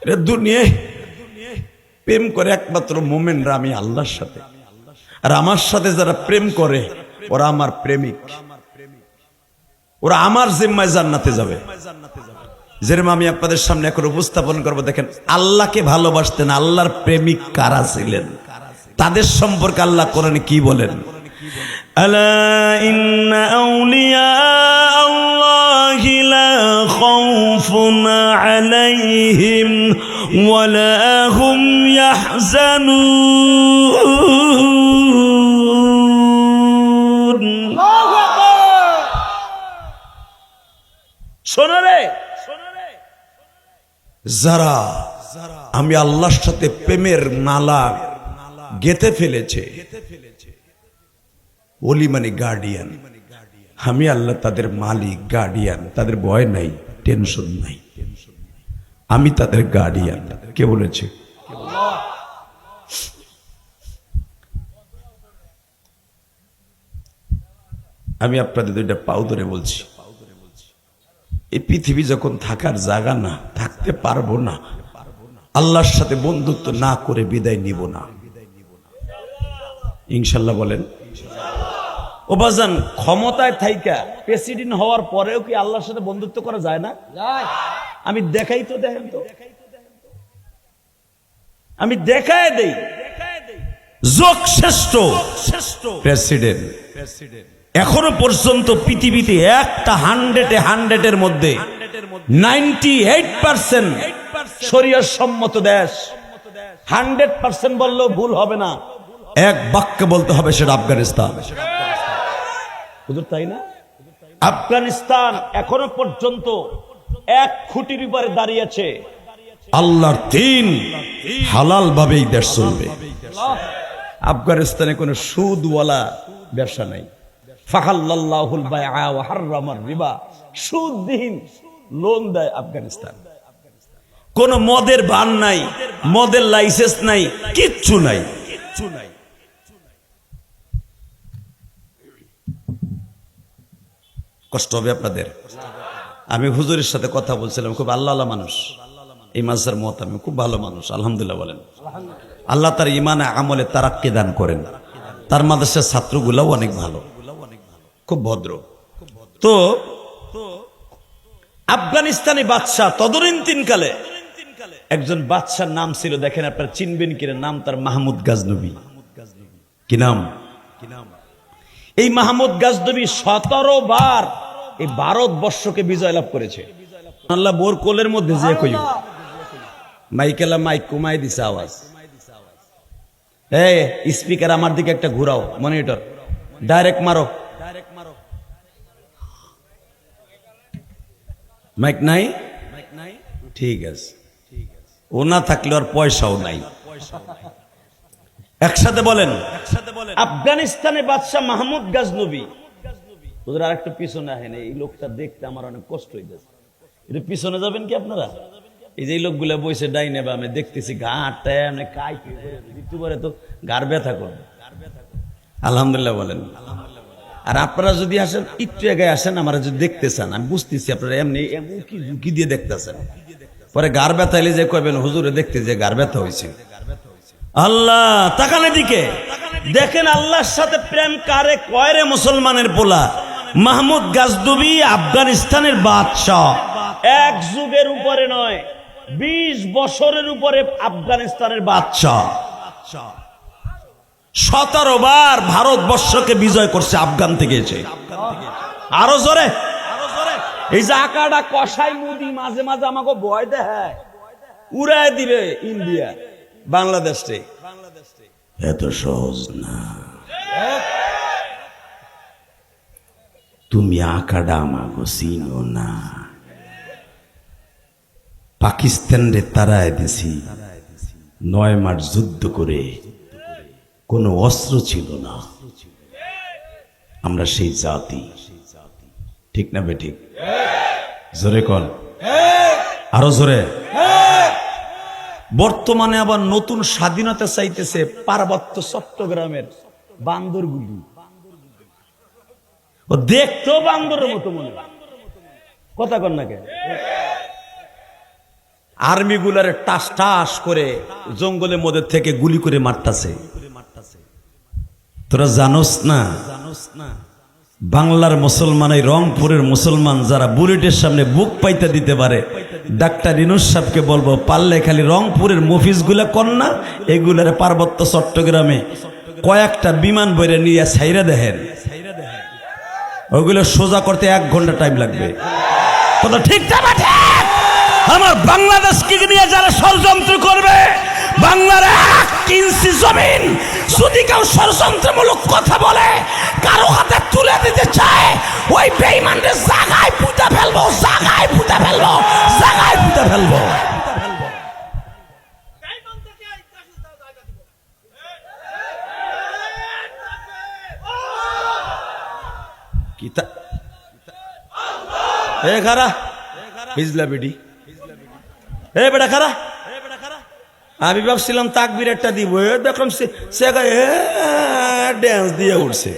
এরা দুনিয়ায় প্রেম করে একমাত্র মুমিনরা আমি আল্লাহর সাথে আর আমার সাথে যারা প্রেম করে ওরা আমার প্রেমিক ওরা আমার জিম্মায় জান্নাতে যাবে যেরকম আমি আপনাদের সামনে এখন উপস্থাপন করব দেখেন আল্লাহকে ভালোবাসতেন আল্লাহর প্রেমিক কারা ছিলেন তাদের সম্পর্কে আল্লাহ কোরআনে কি বলেন আলা ইন্না আউলিয়া আল্লাহি লা খাউফুন আলাইহিম ওয়া লা হুম ইয়াহজানুন শোনো রে যারা আমি আল্লাহর সাথে প্রেমের মালা গেঁথে ফেলেছে ওলি মানে গার্ডিয়ান আমি আল্লাহ তাদের মালিক গার্ডিয়ান তাদের ভয় নাই টেনশন নাই আমি তাদের গার্ডিয়ান কে বলেছে আমি আপনাদের দুইটা পাও ধরে বলছি এই পৃথিবী যখন থাকার জায়গা না থাকতে পারবো না আল্লাহর সাথে বন্ধুত্ব না করে বিদায় নিব না ইনশাল্লাহ বলেন ও বাজান ক্ষমতায় থাইকা প্রেসিডেন্ট হওয়ার পরেও কি আল্লাহর সাথে বন্ধুত্ব করা যায় না আমি দেখাই তো দেখেন তো আমি দেখায় দেই যোগ শ্রেষ্ঠ প্রেসিডেন্ট এখনো পর্যন্ত পৃথিবীতে একটা 100-এর মধ্যে 98% শরিয়ত সম্মত দেশ 100% বললেও ভুল হবে না এক বাক্যে বলতে হবে সেটা আফগানিস্তান হুজুর তাই না আফগানিস্তান এখনো পর্যন্ত এক খুঁটির উপরে দাঁড়িয়ে আছে আল্লাহর দ্বীন হালাল ভাবেই দেশ চলবে আফগানিস্তানে কোনো সুদওয়ালা ব্যবসা নাই ফাহাল্লাল্লাহুল বাইআ ওয়া হাররামার রিবা সুদবিহীন লোন দেয় আফগানিস্তান কোন মদের বান নাই মদের লাইসেন্স নাই কিচ্ছু নাই কষ্ট হবে আপনাদের আমি হুজুরের সাথে কথা বলছিলাম খুব আল্লাহ মানুষ এই মাঝার মহতামি খুব ভালো মানুষ আলহামদুলিল্লাহ বলেন আল্লাহ তার ইমানে আমলে তারাক্কি দান করেন তার মাদ্রাসার ছাত্রগুলাও অনেক ভালো খুব ভদ্র তো আফগানিস্তানি বাদশাহ তদানীন্তনকালে একজন বাদশার নাম ছিল দেখেন আপনারা চিনবেন কিনা নাম তার মাহমুদ গাজনবী কি নাম এই মাহমুদ গাজনবী 17 বার এই ভারতবর্ষকে বিজয় লাভ করেছে আল্লাহ বোর কোলের মধ্যে যে কইও মাইকেলা মাইক কমাই দিছে আওয়াজ এই স্পিকার আমার দিকে একটা ঘুরাও মনিটর ডাইরেক্ট মারো মাইক নাই ঠিক আছে ও না থাকলে আর পয়সাও নাই একসাথে বলেন আফগানিস্তানের বাদশাহ মাহমুদ গাজনবী ওদের আরেকটা পিছনে আহেন এই লোকটা দেখতে আমার অনেক কষ্ট হইতেছে এটা পিছনে যাবেন কি আপনারা এই যে লোকগুলা বইছে ডাইনে বা আমি দেখতেছি ঘাটটা এমনি কাই ঋতু পরে তো গার ব্যথা করবে আলহামদুলিল্লাহ বলেন আর আপনারা যদি আসেন একটু আগে আসেন আমরা যদি দেখতে চান আমি বুঝতেছি আপনারা এমনি কি ঝুঁকি দিয়ে দেখতেছেন পরে গার ব্যথা এলে যে কইবেন হুজুরে দেখতে যে গার ব্যথা হয়েছে আল্লাহ তাকানে দিকে দেখেন আল্লাহর সাথে প্রেম কারে কয় রে মুসলমানের পোলা। মাহমুদ গাজনবী আফগানিস্তানের বাদশাহ, এক যুগের উপরে নয় 20 বছরের উপরে আফগানিস্তানের বাদশাহ। 17 বার ভারতবর্ষকে বিজয় করছে আফগান থেকে এসে। আরো জোরে। এই যে আকাটা কষাই মুদি মাঝে মাঝে আমাকে ভয় দেয়, উড়ায় দিবে ইন্ডিয়া বাংলাদেশে। এত সহজ না। তুমি আকাডা আমাকে চিনো না। পাকিস্তান রে তারায় দিছি 9 মাস যুদ্ধ করে, কোনো অস্ত্র ছিল না। আমরা সেই জাতি, ঠিক না বেঠিক? জোরে কন, আরো জোরে। বর্তমানে আবার নতুন স্বাধীনতা চাইতেছে পার্বত্য চট্টগ্রামের বান্দরগুলি। ও দেখতেও বান্দরের মতো মনে হয়, কথা কন না কেন? আর্মি গুলারে টাস টাস করে জঙ্গলের মধ্যে থেকে গুলি করে মারতাছে। তোরা জানোস না বাংলার মুসলমান, এই রংপুরের মুসলমান যারা বুলেটের সামনে বুক পাইতে দিতে পারে, ডাক্তার ইনুস সাহেবকে বলবো পারলে খালি রংপুরের মফিজ গুলা কর না, এগুলারে পার্বত্য চট্টগ্রামে কয়েকটা বিমান বইরে নিয়ে ছাইরা দেখেন, ওইগুলো সোজা করতে 1 ঘন্টা টাইম লাগবে। কথা ঠিক না ঠিক? আমার বাংলাদেশকে নিয়ে যারা ষড়যন্ত্র করবে, বাংলার 1 ইঞ্চি জমিন যদি কেউ ষড়যন্ত্রমূলক কথা বলে, কারো হাতে তুলে দিতে চায়, ওই বেঈমানদের জায়গায় পুঁতে ফেলবো, জায়গায় পুঁতে ফেলবো, জায়গায় পুঁতে ফেলবো। কিতা এ খারা বিজলা বেডি, এ বেটা খারা। আমি ভাবছিলাম তাকবীর একটা দিব, দেখলাম ড্যান্স দিয়ে উঠছে।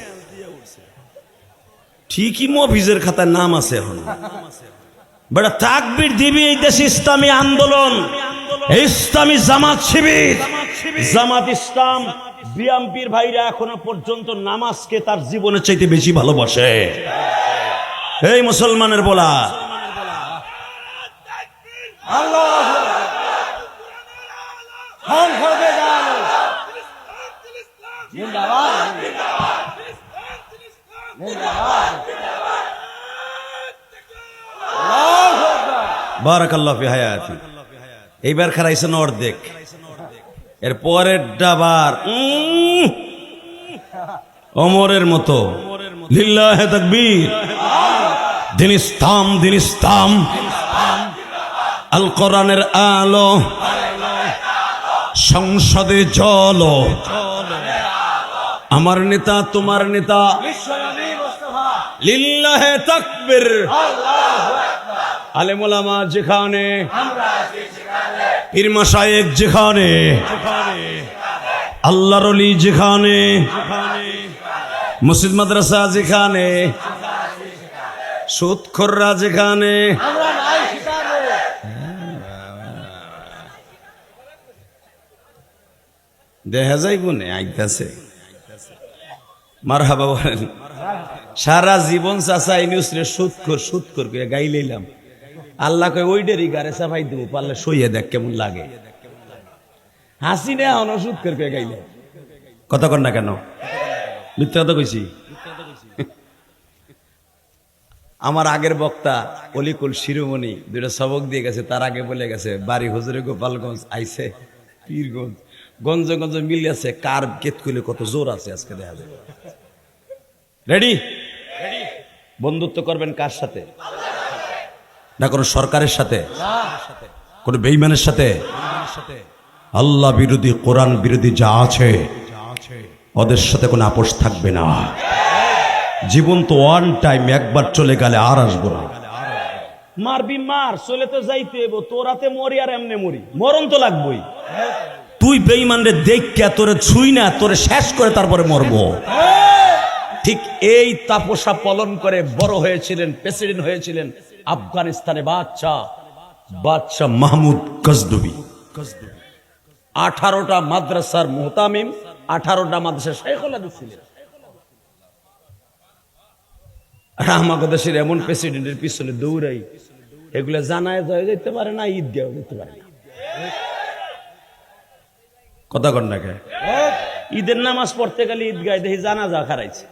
ঠিকই মফিজের খাতার নাম আছে এখন। বেটা তাকবীর দিবি এই দেশে ইসলামী আন্দোলন, ইসলামী জামাত শিবির, জামাত ইসলাম, বিএনপির ভাইরা এখনো পর্যন্ত নামাজকে তার জীবনের চাইতে বেশি ভালোবাসে। এই মুসলমানের বলা বারাকাল্লাহু ফি হায়াতি। এইবার খারাইছেন অর্ধেক, এর পরের ডাবার ওমরের মতো। লিল্লাহে তাকবীর। দিন ইসলাম, দিন ইসলাম, আল কোরআনের আলো, সংসদে চলো, আমার নেতা তোমার নেতা, লিল্লাহে তাকবীর। আলেম ওলামা যেখানে, পীর মাশায়েখ যেখানে, আল্লাহর ওলি যেখানে, মসজিদ মাদ্রাসা যেখানে, সুদখোররা যেখানে, দেখা যাইব নে আইতাছে। মারহাবা বলেন। সারা জীবন চাচা ইনুসরে সুদখোর সুদখোর করে গাই লইলাম, আল্লাহ কয় ওইটারই গারে সাফাই দেবো, পারলে সইয়ে দেখ কেমন লাগে। হাসি না হন সুদখোর করে গাইলে, কথা কর না কেন? মিথ্যা কথা কইছি? আমার আগের বক্তা অলিকুল শিরোমণি 2টা সবক দিয়ে গেছে, তার আগে বলে গেছে বাড়ি হুজুরে গোপালগঞ্জ, আইছে পীরগঞ্জ, গঞ্জে গঞ্জে মিলে আছে, কার কেতকুলে কত জোর আছে আজকে দেখা যাবে। রেডি? বন্ধুত্ব করবেন কার সাথে? না কোনো সরকারের সাথে, কোন বেঈমানের সাথে। আল্লাহ বিরোধী, কোরআন বিরোধী যা আছে ওদের সাথে কোনো আপোষ থাকবে না। জীবন তো ওয়ান টাইম, একবার চলে গেলে আর আসবো না। মারবি মার, চলে তো যাইতে হইব, তোরাতে মরি আর এমনে মরি, মরণ তো লাগবই। তুই বেঈমানরে দেখকে তোরে ছুই না, তোরে শেষ করে তারপরে মরবো। ঠিক এই তাপসা পালন করে বড় হয়েছিলেন, প্রেসিডেন্ট হয়েছিলেন আফগানিস্তানে বাদশাহ মাহমুদ গজনবী। 18টা মাদ্রাসার মুহতামিম, 18টা মাদ্রাসা শাইখুল হাদিস ছিলেন। আর আমাদের দেশের এমন প্রেসিডেন্টের পিছনে দৌড়াই, এগুলো জানায় যেতে পারে না, ঈদ দেওয়া যেতে পারে না। কথা কন না কে? ঈদের নামাজ পড়তে গেলে ঈদগায় দেখি জানাজা খারাইছে,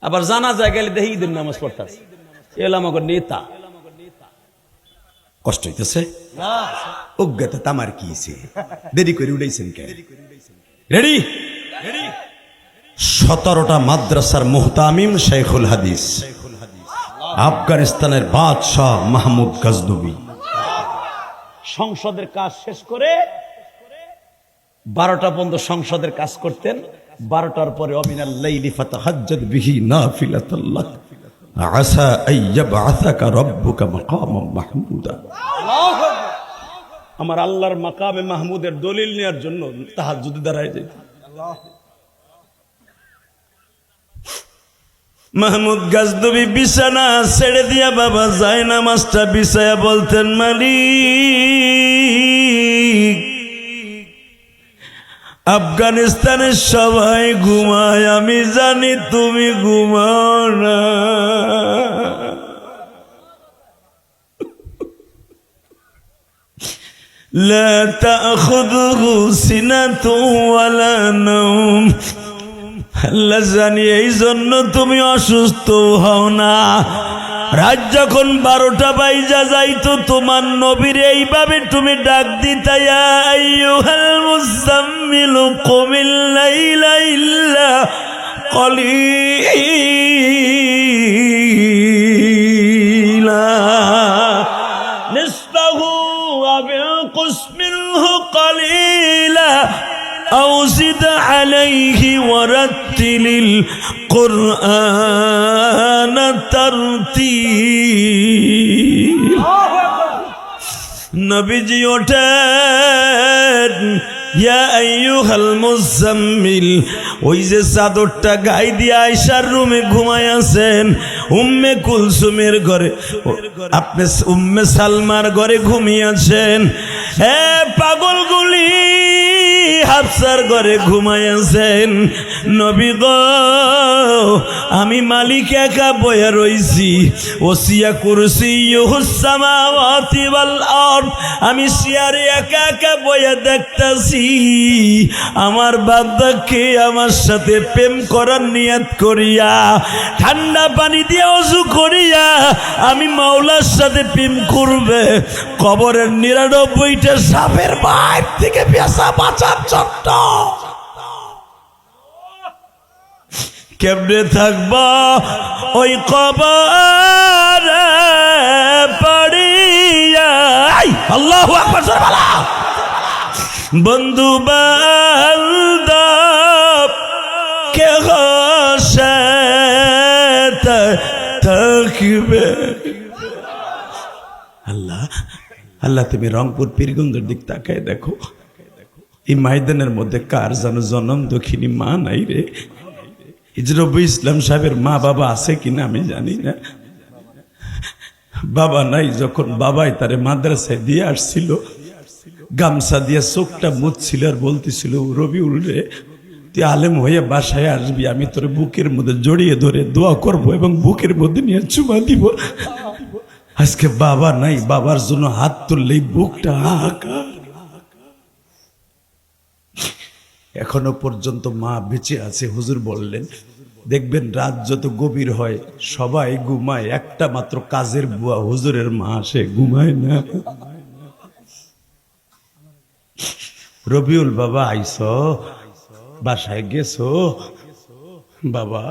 আবার জানাজা গেলে দেখি ঈদের নামাজ পড়তেছে। এগুলো আমাকে নেতা। কষ্ট হইতেছে অজ্ঞাতে তামার কি দেরি করে উড়াইছেন কে? রেডি? 17টা মাদ্রাসার মুহতামিম শাইখুল হাদিস, আফগানিস্তানের বাদশাহ মাহমুদ গজনবী। সংসদের কাজ শেষ করে 12টা পর্যন্ত সংসদের কাজ করতেন। 12টার পরে অমিনাল লাইলি ফাতাহাজ্জাদ বিহি নাফিলাতাল লাক আসা আইয়াবআসাকা রাব্বুকা মাকামান মাহমুদা। আমার আল্লাহর মাকামে মাহমুদের দলিল নেওয়ার জন্য তাহাজ্জুদে দাঁড়ায় যেতেন। মাহমুদ গজনবী বিছানা ছেড়ে দিয়া বাবা যায় নামাজটা বিছায়া বলতেন, মালিক আফগানিস্তানের সবাই ঘুমায়, আমি জানি তুমি ঘুমাও না। লা তাখুযুহু সিনাতুন ওয়ালা নাওম। আল্লাহ জানি এই জন্য তুমি অসুস্থ হও না। রাত যখন 12টা বাইজা যাইতো তোমার নবীর এইভাবে তুমি ডাক দিতা, ইয়া আইয়ুহাল মুযাম্মিলু কুমিল লাইলা ইল্লা কলিলা নিসফাহু আও ইনকুস মিনহু কলিলা আও জিদ আলাইহি ওয়ারাত্তিলিল কুরআন তারতিল। নবীজি ওঠেন, ইয়া আইয়ুহাল মুযাম্মিল। ওই যে চাদরটা গায়ে দিয়ে আয়েশার রুমে ঘুমায় আছেন, উম্মে কুলসুমের ঘরে, আপনি উম্মে সালমার ঘরে ঘুমিয়ে আছেন। হে পাগলগুলি হাফসার ঘরে ঘুমায় আছেন। নবী গো, আমি মালিক একা বয়া রইছি। ওসিয়া কুরসিয়ুহুস সামাওয়াতি ওয়াল আরদ। আমি চেয়ারে একা একা বয়া দেখতাছি আমার বান্দাকে আমার সাথে প্রেম করার নিয়ত করিয়া, ঠান্ডা পানি দিয়ে ওযু করিয়া আমি মাওলার সাথে প্রেম করবে। কবরের 99টা সাপের বাইর থেকে পেশা বাঁচার জন্য কেমনে থাকবা ওই কবরে পড়িয়া? আল্লাহু আকবার বলা। বন্ধু বান্ধব কে হোসে থাকবে। আল্লাহ আল্লাহ, তুমি রংপুর পীরগঞ্জের দিক তাকায় দেখো, এই ময়দানের মধ্যে কার যেন জনম দক্ষিণী মা নাই রে। হিজরবুল ইসলাম সাহেবের মা বাবা আছে কিনা আমি জানি না। বাবা নাই, যখন বাবাই তারে মাদ্রাসায় দিয়ে আসছিল, গামছা দিয়ে চোখটা মুছছিল আর বলতেছিল, রবিউল রে তুই আলেম হয়ে বাসায় আসবি, আমি তোর বুকের মধ্যে জড়িয়ে ধরে দোয়া করব এবং বুকের মধ্যে নিয়ে চুমা দিব। আজকে বাবা নাই, বাবার জন্য হাত তুললেই বুকটা হাহাকার। এখনো পর্যন্ত মা বেঁচে আছে। হুজুর বললেন, দেখবেন রাত যত গভীর হয় সবাই ঘুমায়, একটা মাত্র কাজের বুয়া হুজুরের মা আসে, ঘুমায় না। রবিউল বাবা আইসো, বাসায় গেছো? বাবা,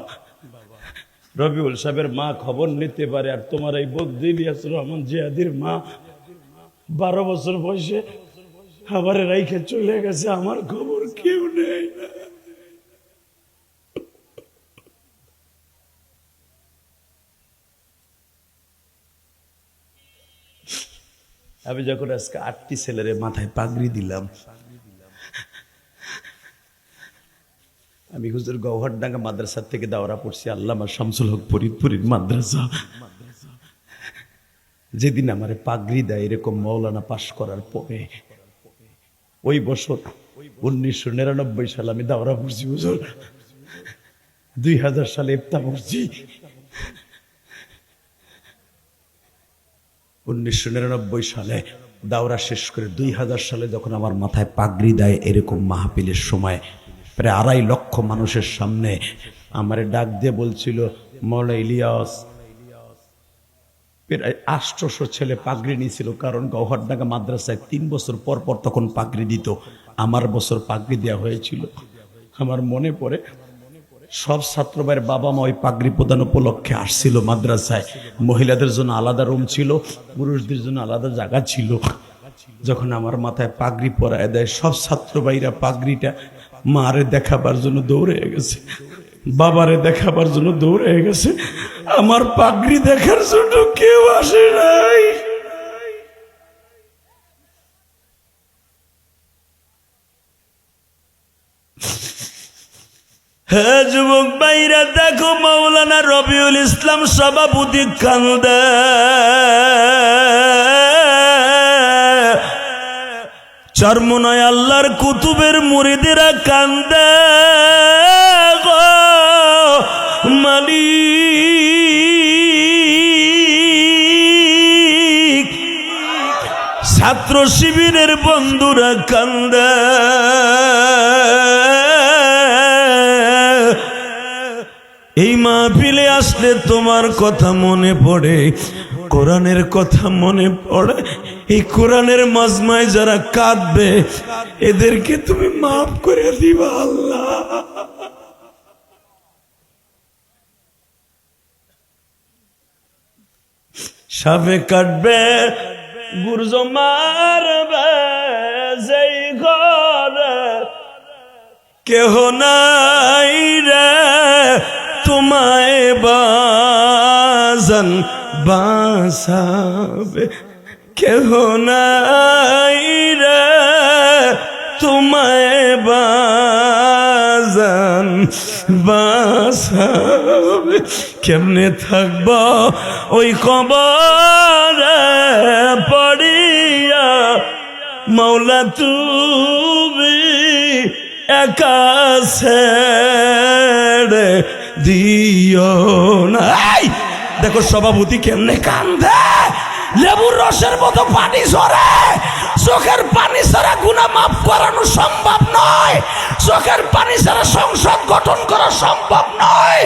রবিউল সাহেবের মা খবর নিতে পারে, আর তোমার এই বদ্রি ইলিয়াস রহমান জিহাদির মা 12 বছর বয়সে আবার রাইখে চলে গেছে, আমার খবর কেউ নেই না। আমি যখন আজকে 8টি ছেলের মাথায় পাগড়ি দিলাম, আমি হুজুর গৌহরডাঙ্গা মাদ্রাসা থেকে দাওরা পড়ছি, আল্লামা শামসুল হক ফরিদপুরের মাদ্রাসা। যেদিন আমারে পাগড়ি দেয় এরকম মৌলানা পাশ করার পরে, ওই বছর 1999 সালে আমি দাওরা পড়ছি হুজুর, 2000 সালে ইফতা পড়ছি। 1999 সালে দাওরা শেষ করে 2000 সালে যখন আমার মাথায় পাগড়ি দেয়, এরকম মাহফিলের সময় প্রায় 2.5 লক্ষ মানুষের সামনে আমারে ডাক দিয়ে বলছিল, মৌলা ইলিয়াস, প্রায় 800 ছেলে পাগড়ি নিয়েছিল, কারণ গৌহারডাঙ্গা মাদ্রাসায় 3 বছর পর পর তখন পাগড়ি দিত। আমার বছর পাগড়ি দেওয়া হয়েছিল। আমার মনে পড়ে সব ছাত্র ভাইয়ের বাবা মা ওই পাগড়ি প্রদান উপলক্ষে আসছিল মাদ্রাসায়। মহিলাদের জন্য আলাদা রুম ছিল, পুরুষদের জন্য আলাদা জায়গা ছিল। যখন আমার মাথায় পাগড়ি পরায় দেয়, সব ছাত্র ভাইরা পাগড়িটা মারে দেখাবার জন্য দৌড়ে গেছে, বাবারে দেখাবার জন্য দৌড়ে গেছে। আমার পাগড়ি দেখার জন্য কেউ আসে নাই। হে যুবক ভাইরা, দেখো মাওলানা রবিউল ইসলাম সভাপতি কান্দে। চরমনায় আল্লাহর কুতুবের মুরিদেরা কান্দে গো মালিক। ছাত্র শিবিরের বন্ধুরা কান্দে। এই মাহফিলে আসলে তোমার কথা মনে পড়ে, কোরআনের কথা মনে পড়ে। এই কোরআনের মাজমায় যারা কাঁদবে, এদেরকে তুমি মাফ করে দিবা আল্লাহ। সাপে কাটবে, গুরজ মারবে, যেই ঘরে কেহ নাই রে, তোমায় বাজান বাসাবে। কেহ নাই রে, তোমায় বাজান বাসাবে। কেমনে থাকব ওই কবরে পড়িয়া, মাওলা তুমি একা ছেড়ে দিও না। দেখো সভাপতি কেমনে কান্দে, লেবুর রসের মতো পানি ঝরে। চোখের পানি ছাড়া গুনাহ মাফ করানো সম্ভব নয়। চোখের পানি ছাড়া সংসদ গঠন করা সম্ভব নয়।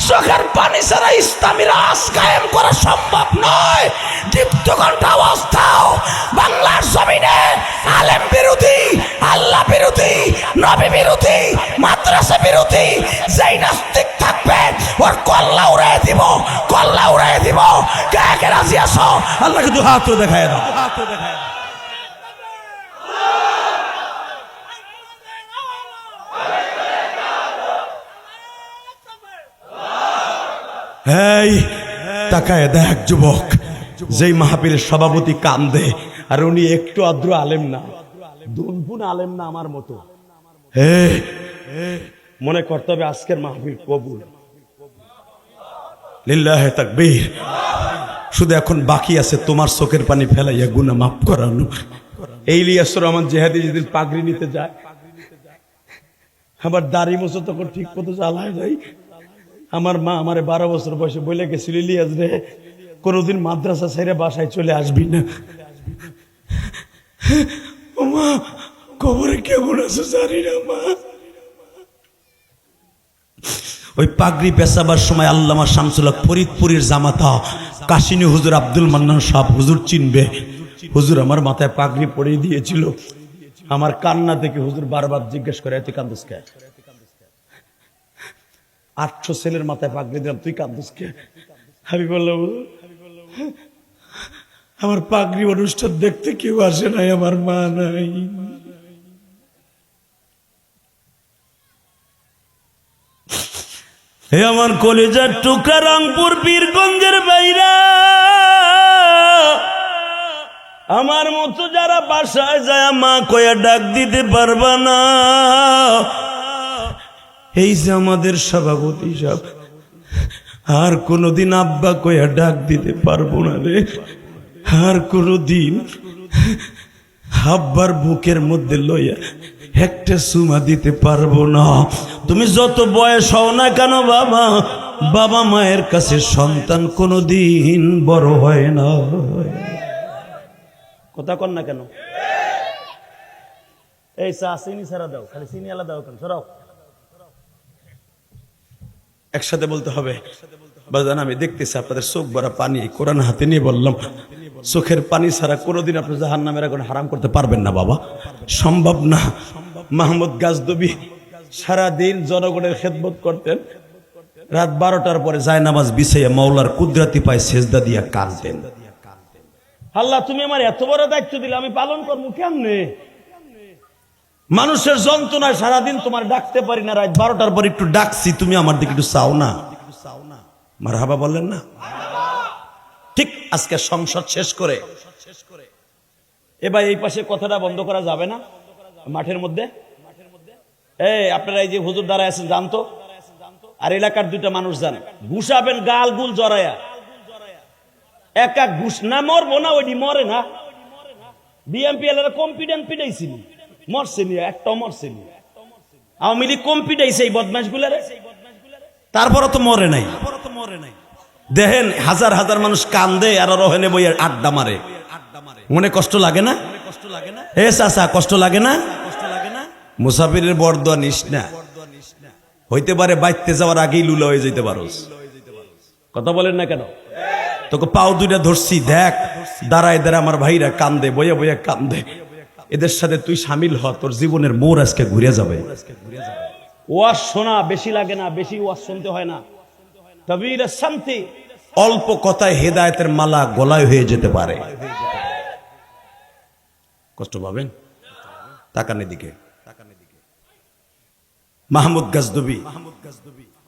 চোখের পানি ছাড়া ইসলামী রাজ কায়েম করা সম্ভব নয়। দীপ্ত কণ্ঠ অবস্থাও বাংলার জমিনে আলেম বিরোধী, আল্লাহ বিরোধী, নবী বিরোধী, মাদ্রাসা বিরোধী যেই নাস্তিক থাকবে, ওর কল্লা উড়াই দিব, কল্লা উড়াই দিব। কে কে রাজি আছো? আল্লাহকে দু হাত দেখায় দাও। এই তাকায় দেখ যুবক, যেই মাহফিলের সভাপতি কান্দে, আর উনি একটু আদ্র আলেম না, দুনপুন আলেম না আমার মতো। হে মনে করতে হবে আজকের মাহফিল কবুল। লিল্লাহে তাকবীর। শুধু এখন বাকি আছে তোমার চোখের পানি ফেলাইয়া গুনাহ মাফ করানো। এই ইলিয়াসুর রহমান জিহাদি যেদিন পাগড়ি নিতে যায়, আবার দাড়ি মোছো তখন ঠিক মতো জ্বালায় যায়। আমার মা আমারে 12 বছর বয়সে বলে গেছিল, ইলিয়াস রে কোনোদিন মাদ্রাসা ছেড়ে বাসায় চলে আসবি না। ও মা, কবরে কেমন আছো জানি না মা। ওই পাগড়ি পেশাবার সময় আল্লামা শামসুল হক ফরিদপুরের জামাতা কাশিনী হুজুর আব্দুল মান্নান সাহেব, হুজুর চিনবে, হুজুর আমার মাথায় পাগড়ি পরিয়ে দিয়েছিল। আমার কান্না থেকে হুজুর বারবার জিজ্ঞেস করে, তুই কান্দুস কে? 800 ছেলের মাথায় পাগড়ি দিলাম, তুই কান্দুস কে? আমি বললাম, আমার পাগড়ি অনুষ্ঠান দেখতে কেউ আসে নাই, আমার মা নাই। হে আমার কলেজার টুকরা রংপুর বীরগঞ্জের বাইরা, আমার মতো যারা বাসায় যায় মা কয়া ডাক দিতে পারবা না, এই যে আমাদের সভাপতি সাহেব, আর কোনোদিন আব্বা কয়া ডাক দিতে পারবো না রে, আর কোনোদিন। আব্বার বুকের মধ্যে লইয়া একটা সুমা দিতে পারবো না। তুমি যত বয়স হও না কেন বাবা, বাবা মায়ের কাছে সন্তান কোনোদিন বড় হয় না। কথা কন না কেন? এই চা চিনি ছাড়া দাও, খালি চিনি আলাদা দাও কেন? সরাও। একসাথে বলতে হবে। বাজান আমি দেখতেছি আপনাদের চোখ ভরা পানি, কোরআন হাতে নিয়ে বললাম চোখের পানি ছাড়া কোনোদিন আপনি জাহান্নামের আগুন হারাম করতে পারবেন না বাবা, সম্ভব না। মাহমুদ গাজদবি সারাদিন জনগণের খেদমত করতেন, রাত 12টার পরে জায়নামাজ বিছাইয়া মাওলার কুদরতি পায় সেজদা দিয়া কাঁদতেন। আল্লাহ তুমি আমার এত বড় দায়িত্ব দিলে আমি পালন করবো কেমনে? মানুষের যন্ত্রণায় সারাদিন তোমার ডাকতে পারি না, রাত 12টার পর একটু ডাকছি, তুমি আমার দিকে একটু চাও না? মারহাবা বললেন না? ঠিক আজকে সংসদ শেষ করে এবার এই পাশে কথাটা বন্ধ করা যাবে না। মাঠের মধ্যে এই আপনারা এই যে হুজুর দাঁড়ায় আছেন জানতো, আর এলাকার দুইটা মানুষ যান, ঘুষাবেন গাল গুল জড়ায়া। এক এক ঘুষ না মরবো না, ওইটি মরে না। বিএমপি এলাকা কম্পিডেন্ট পিটাইছিল, মরছে নি, একটাও মরছে নি। আওয়ামী লীগ কম্পিটাইছে এই বদমাশ গুলারে, তারপরও তো মরে নাই। দেখেন হাজার হাজার মানুষ কান্দে আর রহেনে বইয়ে আড্ডা মারে, মনে কষ্ট লাগে না? এ চাচা কষ্ট লাগে না? মুসাফিরের বরদোয়া নিস না, হইতে পারে বাইতে যাওয়ার আগেই লুলা হয়ে যেতে পারোস। কথা বলেন না কেন? তোকে পাও দুইটা ধরছি, দেখ দাঁড়ায় দাঁড়ায় আমার ভাইরা কান্দে, বইয়া বইয়া কান্দে। এদের সাথে তুই সামিল হ, তোর জীবনের মোড় আজকে ঘুরে যাবে। ওয়াজ শোনা বেশি লাগে না, বেশি ওয়াজ শুনতে হয় না। তবির শান্তি, অল্প কথায় হেদায়েতের মালা গলায় হয়ে যেতে পারে। কষ্ট পাবেন? তাকানের দিকে। মাহমুদ গাজদবি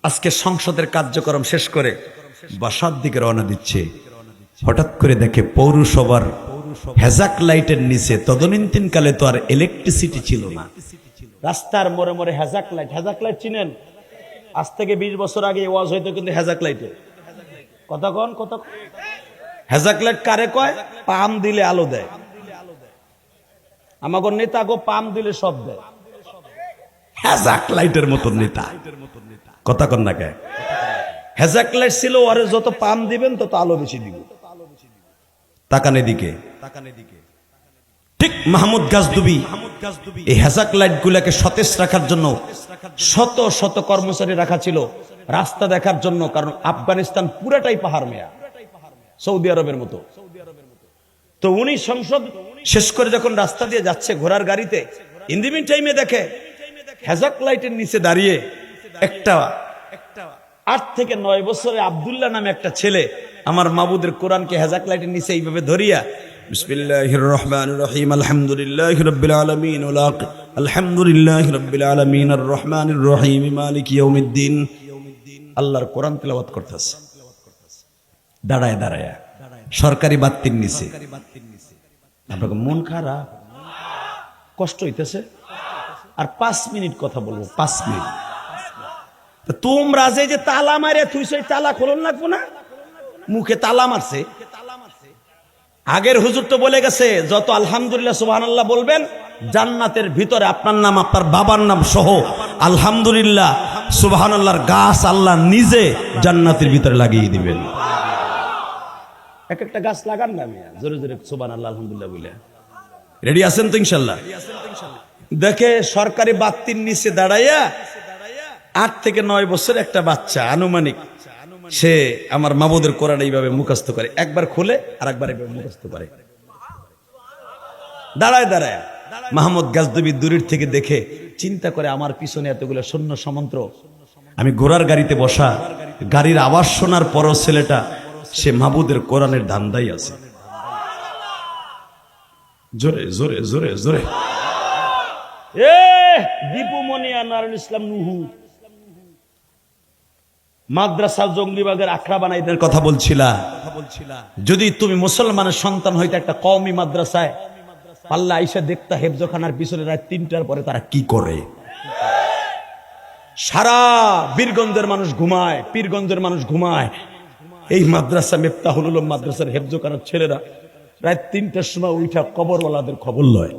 আজকে সংসদের কার্যক্রম শেষ করে বাসার দিকে রওনা দিচ্ছে। হঠাৎ করে দেখে পৌরসভার হেজাক লাইটের নিচে, তদনীন্তন কালে তো আর ইলেকট্রিসিটি ছিল না, রাস্তার মোড়ে মোড়ে হেজাক লাইট। হেজাক লাইট চিনেন? আজ থেকে 20 বছর আগে ওয়াজ হইতো কিন্তু হেজাক লাইটে। কথা কন, কথা। হেজাক লাইট কারে কয়? পাম দিলে আলো দেয়। আমাগো নেতা গো পাম দিলে সব দেয়। হেজাক লাইটের মতো নেতা, কথা কন না কে? হেজাক লাইট ছিল, ওরে যত পাম দিবেন তত আলো বেশি দিব। তাকানে দিকে। ঠিক মাহমুদ গাজদবি এই হেজাক লাইট গুলাকে সতেজ রাখার জন্য শত শত কর্মচারী রাখা ছিল, রাস্তা দেখার জন্য। কারণ আফগানিস্তান পুরাটাই পাহাড় মেয়া, সৌদি আরবের মতো। তো উনি সংসদ শেষ করে যখন রাস্তা দিয়ে যাচ্ছে ঘোড়ার গাড়িতে, ইন দি মিন টাইমে দেখে হেজাক লাইটের নিচে দাঁড়িয়ে একটা 8 থেকে 9 বছরের আব্দুল্লাহ নামে একটা ছেলে আমার মাবুদের কোরআনকে হেজাক লাইটের নিচে এইভাবে ধরিয়া বিসমিল্লাহির রহমানির রহিম আলহামদুলিল্লাহি রাব্বিল আলামিন আলহামদুলিল্লাহি রাব্বিল আলামিন আর রহমানির রহিম মালিকি ইয়াউমিদ্দিন আল্লাহর কোরআন তেলাওয়াত করতেছে দাঁড়ায় দাঁড়ায় সরকারি বাত্তির নিচে। আপনাকে মন খারাপ, কষ্ট হইতেছে। আর 5 মিনিট কথা বলবো, 5 মিনিট। তোমরা যে তালা মারে তুই সেই তালা খোলন লাগবো না? মুখে তালা মারছে। আগের হুজুর তো বলে গেছে যত আলহামদুলিল্লাহ সুবহানাল্লাহ বলবেন, জান্নাতের ভিতরে আপনার নাম আপনার বাবার নাম সহ আলহামদুলিল্লাহ সুবহানাল্লাহর গাছ আল্লাহ নিজে জান্নাতের ভিতরে লাগিয়ে দিবেন। এক একটা গাছ লাগান না মিয়া, জোরে জোরে সুবহানাল্লাহ আলহামদুলিল্লাহ বলে। রেডি আছেন তো ইনশাআল্লাহ? দেখে সরকারি বাত্তির নিচে দাঁড়াইয়া 8 থেকে 9 বছর একটা বাচ্চা আনুমানিক, সে আমার মাবুদের কোরআন এইভাবে মুখস্থ করে, একবার খুলে আর একবার এইভাবে মুখস্থ করে। দাঁড়ায় দাঁড়ায় মাহমুদ গাজদবি দূরের থেকে দেখে চিন্তা করে, আমার পিছনে এতগুলো সৈন্য সামন্ত, আমি ঘোড়ার গাড়িতে বসা, গাড়ির আওয়াজ শোনার পরও ছেলেটা সে মাবুদের কোরআনের ধান্দাই আছে। জোরে জোরে জোরে জোরে। দীপু মনিয়া নারুল ইসলাম নুহু মাদ্রাসা জঙ্গিবাগের আখড়া বানাইদের কথা বলছিলা। যদি তুমি মুসলমানের সন্তান হইতে একটা কওমি মাদ্রাসায় পাল্লা আইসা দেখতা হেফজখানার পিছনে রাত 3টার পরে তারা কি করে। সারা বীরগঞ্জের মানুষ ঘুমায়, পীরগঞ্জের মানুষ ঘুমায়, এই মাদ্রাসা মেফতাহুল উলুম মাদ্রাসার হেফজখানার ছেলেরা রাত 3টার সময় উঠা কবরওয়ালাদের খবর লয়।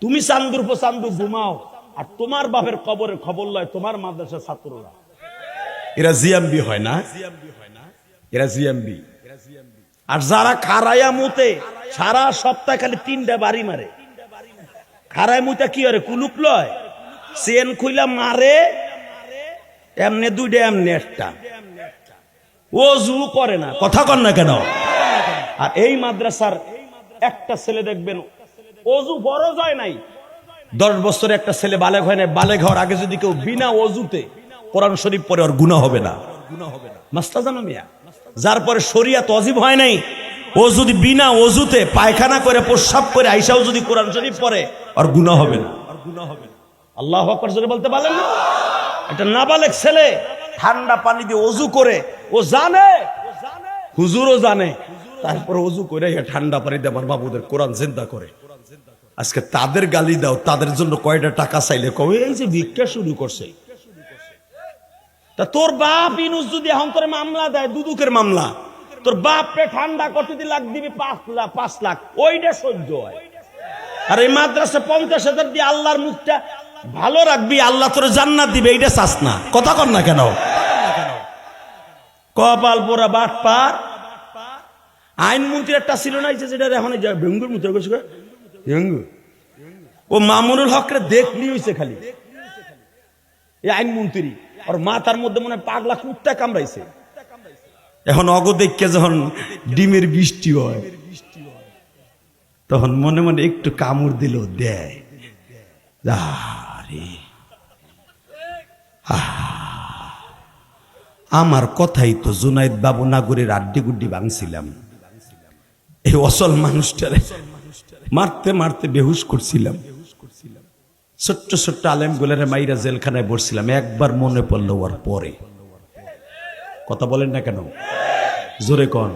তুমি চান্দুর পর চান্দু ঘুমাও, আর তোমার বাপের কবরের খবর লয় তোমার মাদ্রাসার ছাত্ররা। এরা জিএমবি হয় না, এরা জিএমবি। আর যারা খারায়া মুতে সারা সপ্তাহ খালি 3টা বাড়ি মারে। খারায় মুতে কি করে? কুলুক লয়, চেন খুইলা মারে, এমনে 2টা এমনে একটা, ওযু করে না। কথা কন না কেন? আর এই মাদ্রাসার একটা ছেলে দেখবেন ওযু ফরজ হয় নাই, 10 বছরে একটা ছেলে বালেগ হয় না, বালেগ হওয়ার আগে যদি কেউ বিনা ওযুতে কোরআন শরীফ পড়ে ওর গুনাহ হবে না। মাস্তা জানো মিয়া, যার পরে শরিয়াত ওয়াজিব হয় নাই, ও যদি বিনা ওযুতে পায়খানা করে প্রস্রাব করে আইসাও যদি কোরআন শরীফ পড়ে ওর গুনাহ হবে না। আল্লাহু আকবার জোরে বলতে পারলেন না? একটা নাবালেগ ছেলে ঠান্ডা পানি দিয়ে ওযু করে, ও জানে, হুজুরও জানে, তারপর ওযু করে ঠান্ডা পানি দিয়ে আমার বাবুদের কোরআন জিন্দা করে। আজকে তাদের গালি দাও, তাদের জন্য কয়টা টাকা চাইলে কবে এই যে ভিক্ষা শুরু করছে। তা তোর বাপ ইনুস যদি এখন করে মামলা দেয়, দুদুকের মামলা, তোর বাপকে ঠান্ডা করতে দিয়ে লাখ দিবি 5 লাখ, ওইটা সহ্য হয়। আর এই মাদ্রাসা 50,000 দিয়ে আল্লাহর মুখটা ভালো রাখবি, আল্লাহ তোর জান্নাত দিবে, এইটা চাস না। কথা কর না কেন? কপাল পোড়া বাটপার। আইনমন্ত্রী একটা ছিল না, যেটা এখন ভেঙ্গুর মতো ও মামুনুল হকরে দেখলি হয়েছে খালি এই আইনমন্ত্রী, আর মাথার মধ্যে মনে হয় পাগলা কুত্তা কামড়াইছে। এখন অগদেখকে যখন ডিমের বৃষ্টি হয় তখন মনে মনে একটু কামড় দিল দেয়। আমার কথাই তো জুনাইদ বাবু নাগরের আড্ডি গুড্ডি ভাঙছিলাম, এই অসল মানুষটারে মারতে মারতে বেহুশ করছিলাম, ছোট্ট ছোট্ট আলেম গুলারে মাইরা জেলখানায় বসছিলাম। একবার মনে পড়লো ওর পরে। কথা বলেন না কেন? জোরে কন,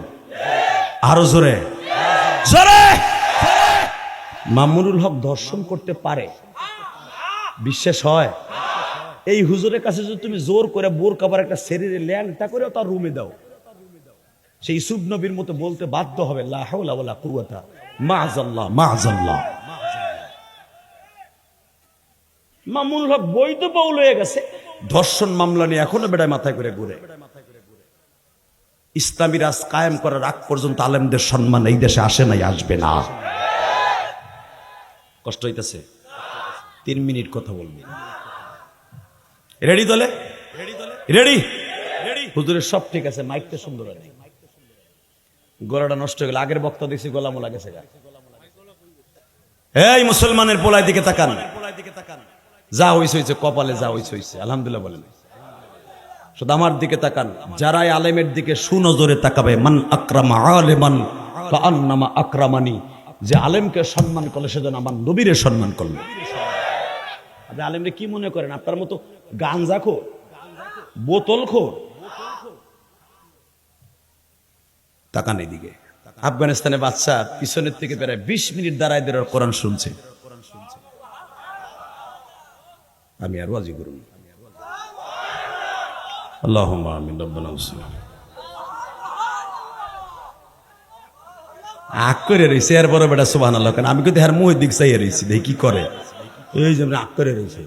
আরো জোরে জোরে। মামুনুল হক ধর্ষণ করতে পারে, বিশ্বাস হয়? এই হুজুরের কাছে যদি তুমি জোর করে বোর কাবার একটা শরীরে ল্যাংটা করে তার রুমে দাও, সেই ইউসুফ নবীর মতো বলতে বাধ্য হবে লা হাওলা ওয়ালা কুওয়াতা মাআযাল্লাহ মাআযাল্লাহ। মামুনুল হক বৈধ বাউল হয়ে গেছে, ধর্ষণ মামলা নিয়ে এখনো বেড়ায় মাথায় করে ঘুরে। ইসলামী রাজ কায়েম করার আগ পর্যন্ত আলেমদের সম্মান এই দেশে আসে নাই, আসবে না। কষ্ট হইতেছে? 3 মিনিট কথা বলবি। রেডি? দলে রেডি? হুজুরের সব ঠিক আছে, মাইকটা সুন্দর আছে, গলাটা নষ্ট হয়ে গেল। আগের বক্তা দেখছি গলা মোলা গেছে। এই মুসলমানের পোলায় দিকে তাকান, যা হইছে হইছে, কপালে যা হইছে হইছে, আলহামদুলিল্লাহ বলেন। শুধু আমার দিকে তাকান, যারাই আলেমের দিকে সুনজরে তাকাবে, মান আকরামা আলেমান ফাআন্নামা আকরামানি, যে আলেমকে সম্মান করলে সেজন্য আমার নবীরে সম্মান করলো। আপনি আলেমরে কি মনে করেন? আপনার মতো গাঞ্জাখোর, বোতলখোর? তাকান এদিকে। আফগানিস্তানে বাচ্চা পিছনের থেকে প্রায় 20 মিনিট দাঁড়ায় দিয়ে কোরআন শুনছে। আমি আর ওয়াজি করুন। আল্লাহুম্মা আমিন। রব্বানা আগ করে রয়েছে এর বড় বেটা সুবহানাল্লাহ। কারণ আমি কিন্তু এর মুহের দিক চাইয়ে রয়েছি, দেখি কি করে। এই যে আগ করে রয়েছে,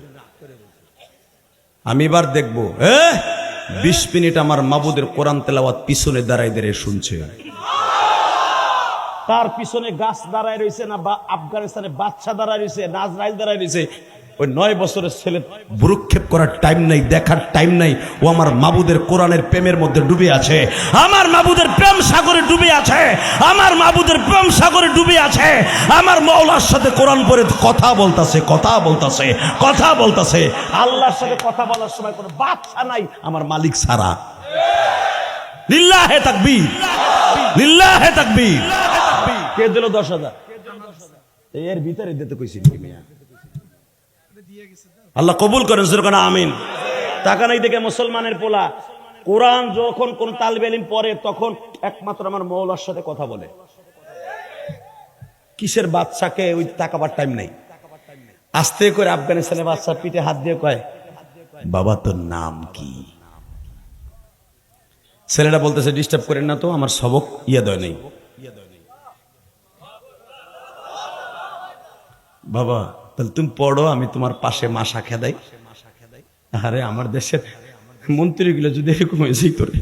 আমি এবার দেখবো 20 মিনিট আমার মাবুদের কোরআন তেলাওয়াত পিছনে দাঁড়ায় দাঁড়িয়ে শুনছে। তার পিছনে গাছ দাঁড়ায় রয়েছে না, বা আফগানিস্তানে বাচ্চা দাঁড়ায় রয়েছে, নাজরাইল দাঁড়ায় রয়েছে। ওই 9 বছরের ছেলে ভ্রুক্ষেপ করার টাইম নাই, দেখার টাইম নাই। ও আমার মাবুদের কোরআনের প্রেমের মধ্যে ডুবে আছে, আমার মাবুদের প্রেম সাগরে ডুবে আছে, আমার মাবুদের প্রেম সাগরে ডুবে আছে। আমার মাওলার সাথে কোরআন পড়ে কথা বলতাছে, কথা বলতাছে, কথা বলতাছে। আল্লাহর সাথে কথা বলার সময় কোনো বাচ্চা নাই আমার মালিক ছাড়া। লিল্লাহে তাকবীর, লিল্লাহে তাকবীর। কে দিল 10,000? এর ভিতরে দিতে কইছি মিয়া। আল্লাহ কবুল করেন, যেরকম আমিন। টাকা নাই দেখে মুসলমানের পোলা কোরআন যখন কোন তালিবে ইলম পড়ে তখন একমাত্র আমার মওলার সাথে কথা বলে। কিসের বাচ্চাকে ওই তাকাবার টাইম নেই। আস্তে করে আফগানিস্তানের বাচ্চা পিঠে হাত দিয়ে কয়, বাবা তোর নাম কি? ছেলেটা বলতেছে, ডিস্টার্ব করেন না তো, আমার সবক ইয়া দেয় নেই। বাবা তাহলে তুমি পড়ো, আমি তোমার পাশে মাসা খেদাই। আরে আমার দেশের মন্ত্রীগুলো যদি এরকম হয়েছে তোরে,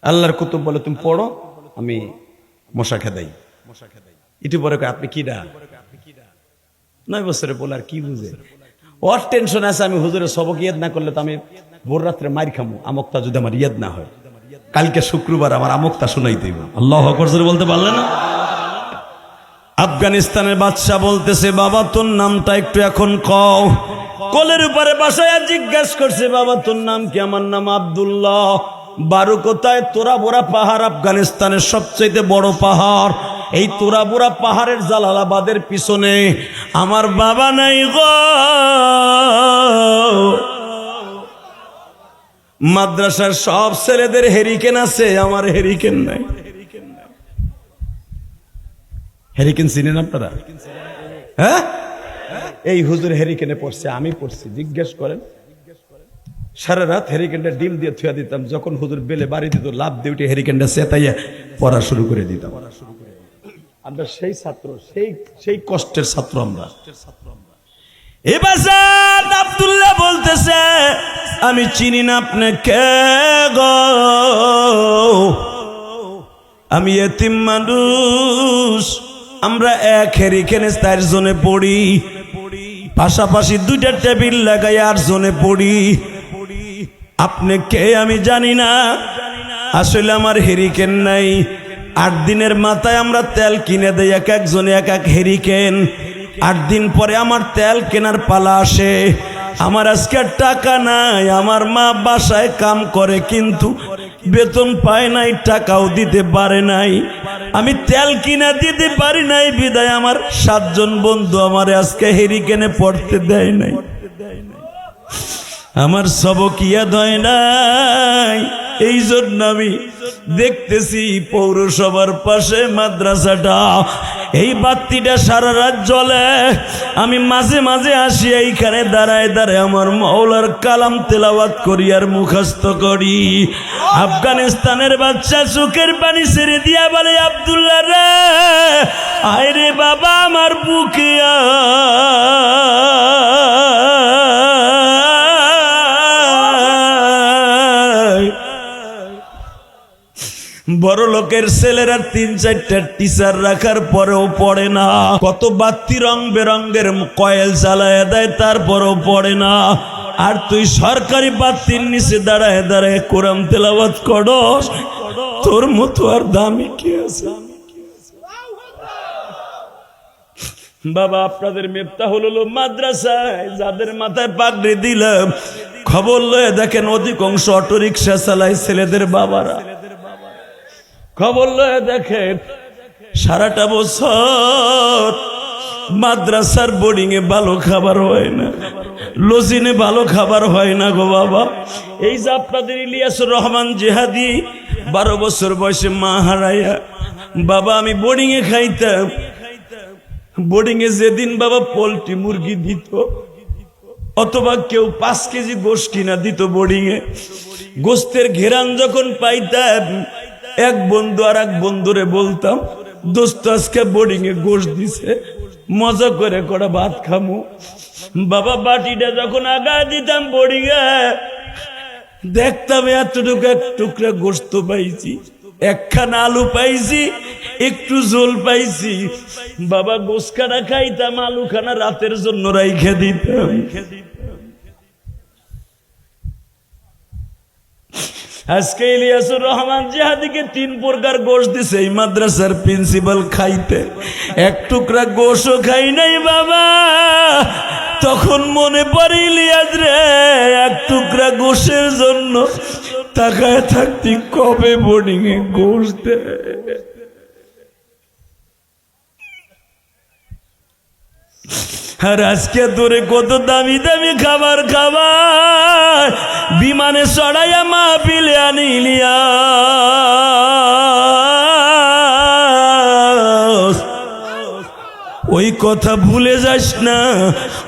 আল্লাহর কুতুব বলে তুমি পড়ো, আমি মশা খেদাই। একটু পরে কয় আপনি কি ডা? 9 বছরে বলে আর কি বুঝে, ওর টেনশন আছে আমি হুজুরের সবক ইয়াদ না করলে তো আমি ভোর রাত্রে মার খামু, আমকটা যদি আমার ইয়াদ না হয়। কালকে শুক্রবার আমার আমকটা শোনাই দেব। আল্লাহু আকবার বলতে পারলে না? আফগানিস্তানের বাদশা বলতেছে বাবা তোর নামটা একটু এখন কও। কোলের উপরে বাসায় জিজ্ঞেস করছে বাবা তোর নাম কি? আমার নাম আব্দুল্লাহ। বারো কোথায়? তোরাবোরা পাহাড়, আফগানিস্তানের সবচেয়ে বড় পাহাড়। এই তোরাবোরা পাহাড়ের জালালাবাদের পিছনে আমার বাবা নাই গো। মাদ্রাসার সব ছেলেদের হেরিকেন আছে, আমার হেরিকেন নাই। হেরিকেন চিনেন আপনারা? হ্যাঁ, এই হুজুর হেরিকেনে পড়ছে, আমি পড়ছি। জিজ্ঞেস করেন, সারা রাত হেরিকেনটা ডিম দিয়ে থুয়া দিতাম। যখন হুজুর বেলে বাড়ি দিত লাভ দিয়ে উঠে হেরিকেনটা চেতাইয়া পড়া শুরু করে দিতাম। আমরা সেই ছাত্র, সেই কষ্টের ছাত্র আমরা। এবার আব্দুল্লাহ বলতেছে আমি চিনি না আপনি কে গো, আমি এতিম মানুষ। আমরা এক হেরিকেনে 4 জনে পড়ি, পাশাপাশি 2টা টেবিল লাগাই 8 জনে পড়ি। আপনি কে আমি জানি না, আসলে আমার হেরিকেন নাই। 8 দিনের মাথায় আমরা তেল কিনে দেই, এক একজনে এক এক হেরিকেন। 8 দিন পরে আমার তেল কেনার পালা আসে। আমার আজকে টাকা নাই। আমার মা বাসায় কাম করে কিন্তু বেতন পায় নাই, টাকাও দিতে পারে নাই। আমি তেল কিনা দিতে পারি নাই বিদায় আমার 7 জন বন্ধু আমার আজকে হেরিকেনে পড়তে দেয় নাই। আমার সবক ইয়াদ হয় নাই। এই জন্য আমি দেখতেছি পৌরসভার পাশে মাদ্রাসাটা, এই বাতিটা সারা রাত জ্বলে। আমি মাঝে মাঝে আসি এইখানে দাঁড়ায় দাঁড়ায় আমার মাওলার কালাম তেলাওয়াত করি আর মুখস্থ করি। আফগানিস্তানের বাচ্চা চোখের পানি ছেড়ে দিয়া বলে আব্দুল্লাহ রে, আয় রে বাবা আমার বুকে বড় লোকের ছেলেরা 3-4টা টিচার রাখার পরেও পড়ে না। কত বাতি রং বেরঙ্গের কয়েল চালায় দেয়, তারপরেও পড়ে না। আর তুই সরকারি বাতির নিচে দাঁড়ায় দাঁড়ায় কোরআন তেলাওয়াত করস, তোর মতো আর দামি কি আছে? বাবা আপনাদের মিফতাহুল উলুম মাদ্রাসায় যাদের মাথায় পাগড়ি দিলাম, খবর লয়ে দেখেন অধিকাংশ অটোরিকশা চালায় ছেলেদের বাবারা। খবর লয়ে দেখেন সারাটা বছর মাদ্রাসার বোর্ডিং এ ভালো খাবার হয় না, লজিনে ভালো খাবার হয় না গো বাবা। এই যে আপনাদের ইলিয়াসুর রহমান জিহাদি 12 বছর বয়সে মা হারাইয়া, বাবা আমি বোর্ডিং এ খাইতাম। বোর্ডিং এ যেদিন বাবা পোল্ট্রি মুরগি দিত অথবা কেউ 5 কেজি গোশ কিনা দিত বোর্ডিং এ, গোস্তের ঘেরান যখন পাইতাম এক বন্ধু আর এক বন্ধুরে বলতাম দোস্ত আজকে বোর্ডিং এ গোশ দিছে, মজা করে কড়া ভাত খামু। বাবা বাটিটা যখন আগায় দিতাম বোর্ডিং এ, দেখতাম এতটুকু এক টুকরা গোস্ত পাইছি, একখানা আলু পাইছি, একটু ঝোল পাইছি। বাবা গোসখানা খাইতাম, আলুখানা রাতের জন্য রাইখে দিতাম। আজকে ইলিয়াসুর রহমান জিহাদিকে 3 প্রকার গোশ দিছে এই মাদ্রাসার প্রিন্সিপাল খাইতে, এক টুকরা গোশও খাই নাই বাবা। তখন মনে পড়ে ইলিয়াস রে, এক টুকরা গোশের জন্য তাকায় থাকতি কবে বোর্ডিং এ গোশ দেয়। আর আজকে তোরে কত দামি দামি খাবার খাবার বিমানে চড়াইয়া মাহফিলে আনিলিয়া। ওই কথা ভুলে যাস না,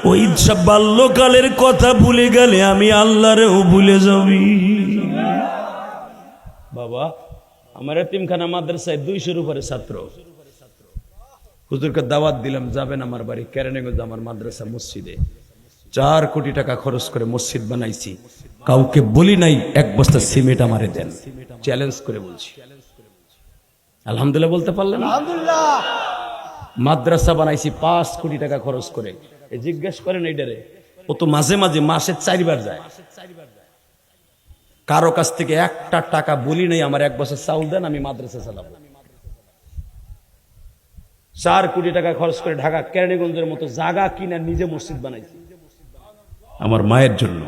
ওই বাল্যকালের কথা ভুলে গেলে আমি আল্লাহরেও ভুলে যাবি। বাবা আমার এতিমখানা মাদ্রাসায় 200-র উপরে ছাত্র। হুজুরকে দাওয়াত দিলাম, যাবেন আমার বাড়ি কেরানীগঞ্জ আমার মাদ্রাসা মসজিদে। 4 কোটি টাকা খরচ করে মসজিদ বানাইছি, কাউকে বলি নাই 1 বস্তা সিমেন্ট আমারে দেন, চ্যালেঞ্জ করে বলছি। আলহামদুলিল্লাহ বলতে পারলেন? আলহামদুলিল্লাহ। মাদ্রাসা বানাইছি 5 কোটি টাকা খরচ করে। জিজ্ঞেস করেন এইটারে, ও তো মাঝে মাঝে মাসে 4 বার যায়। কারো কাছ থেকে 1টা টাকা বলি নাই আমার 1 বছর চাউল দেন, আমি মাদ্রাসা চালাবো। 4 কোটি টাকা খরচ করে ঢাকা কেরানীগঞ্জের মতো জায়গা কিনা নিজে মসজিদ বানাইছি আমার মায়ের জন্য।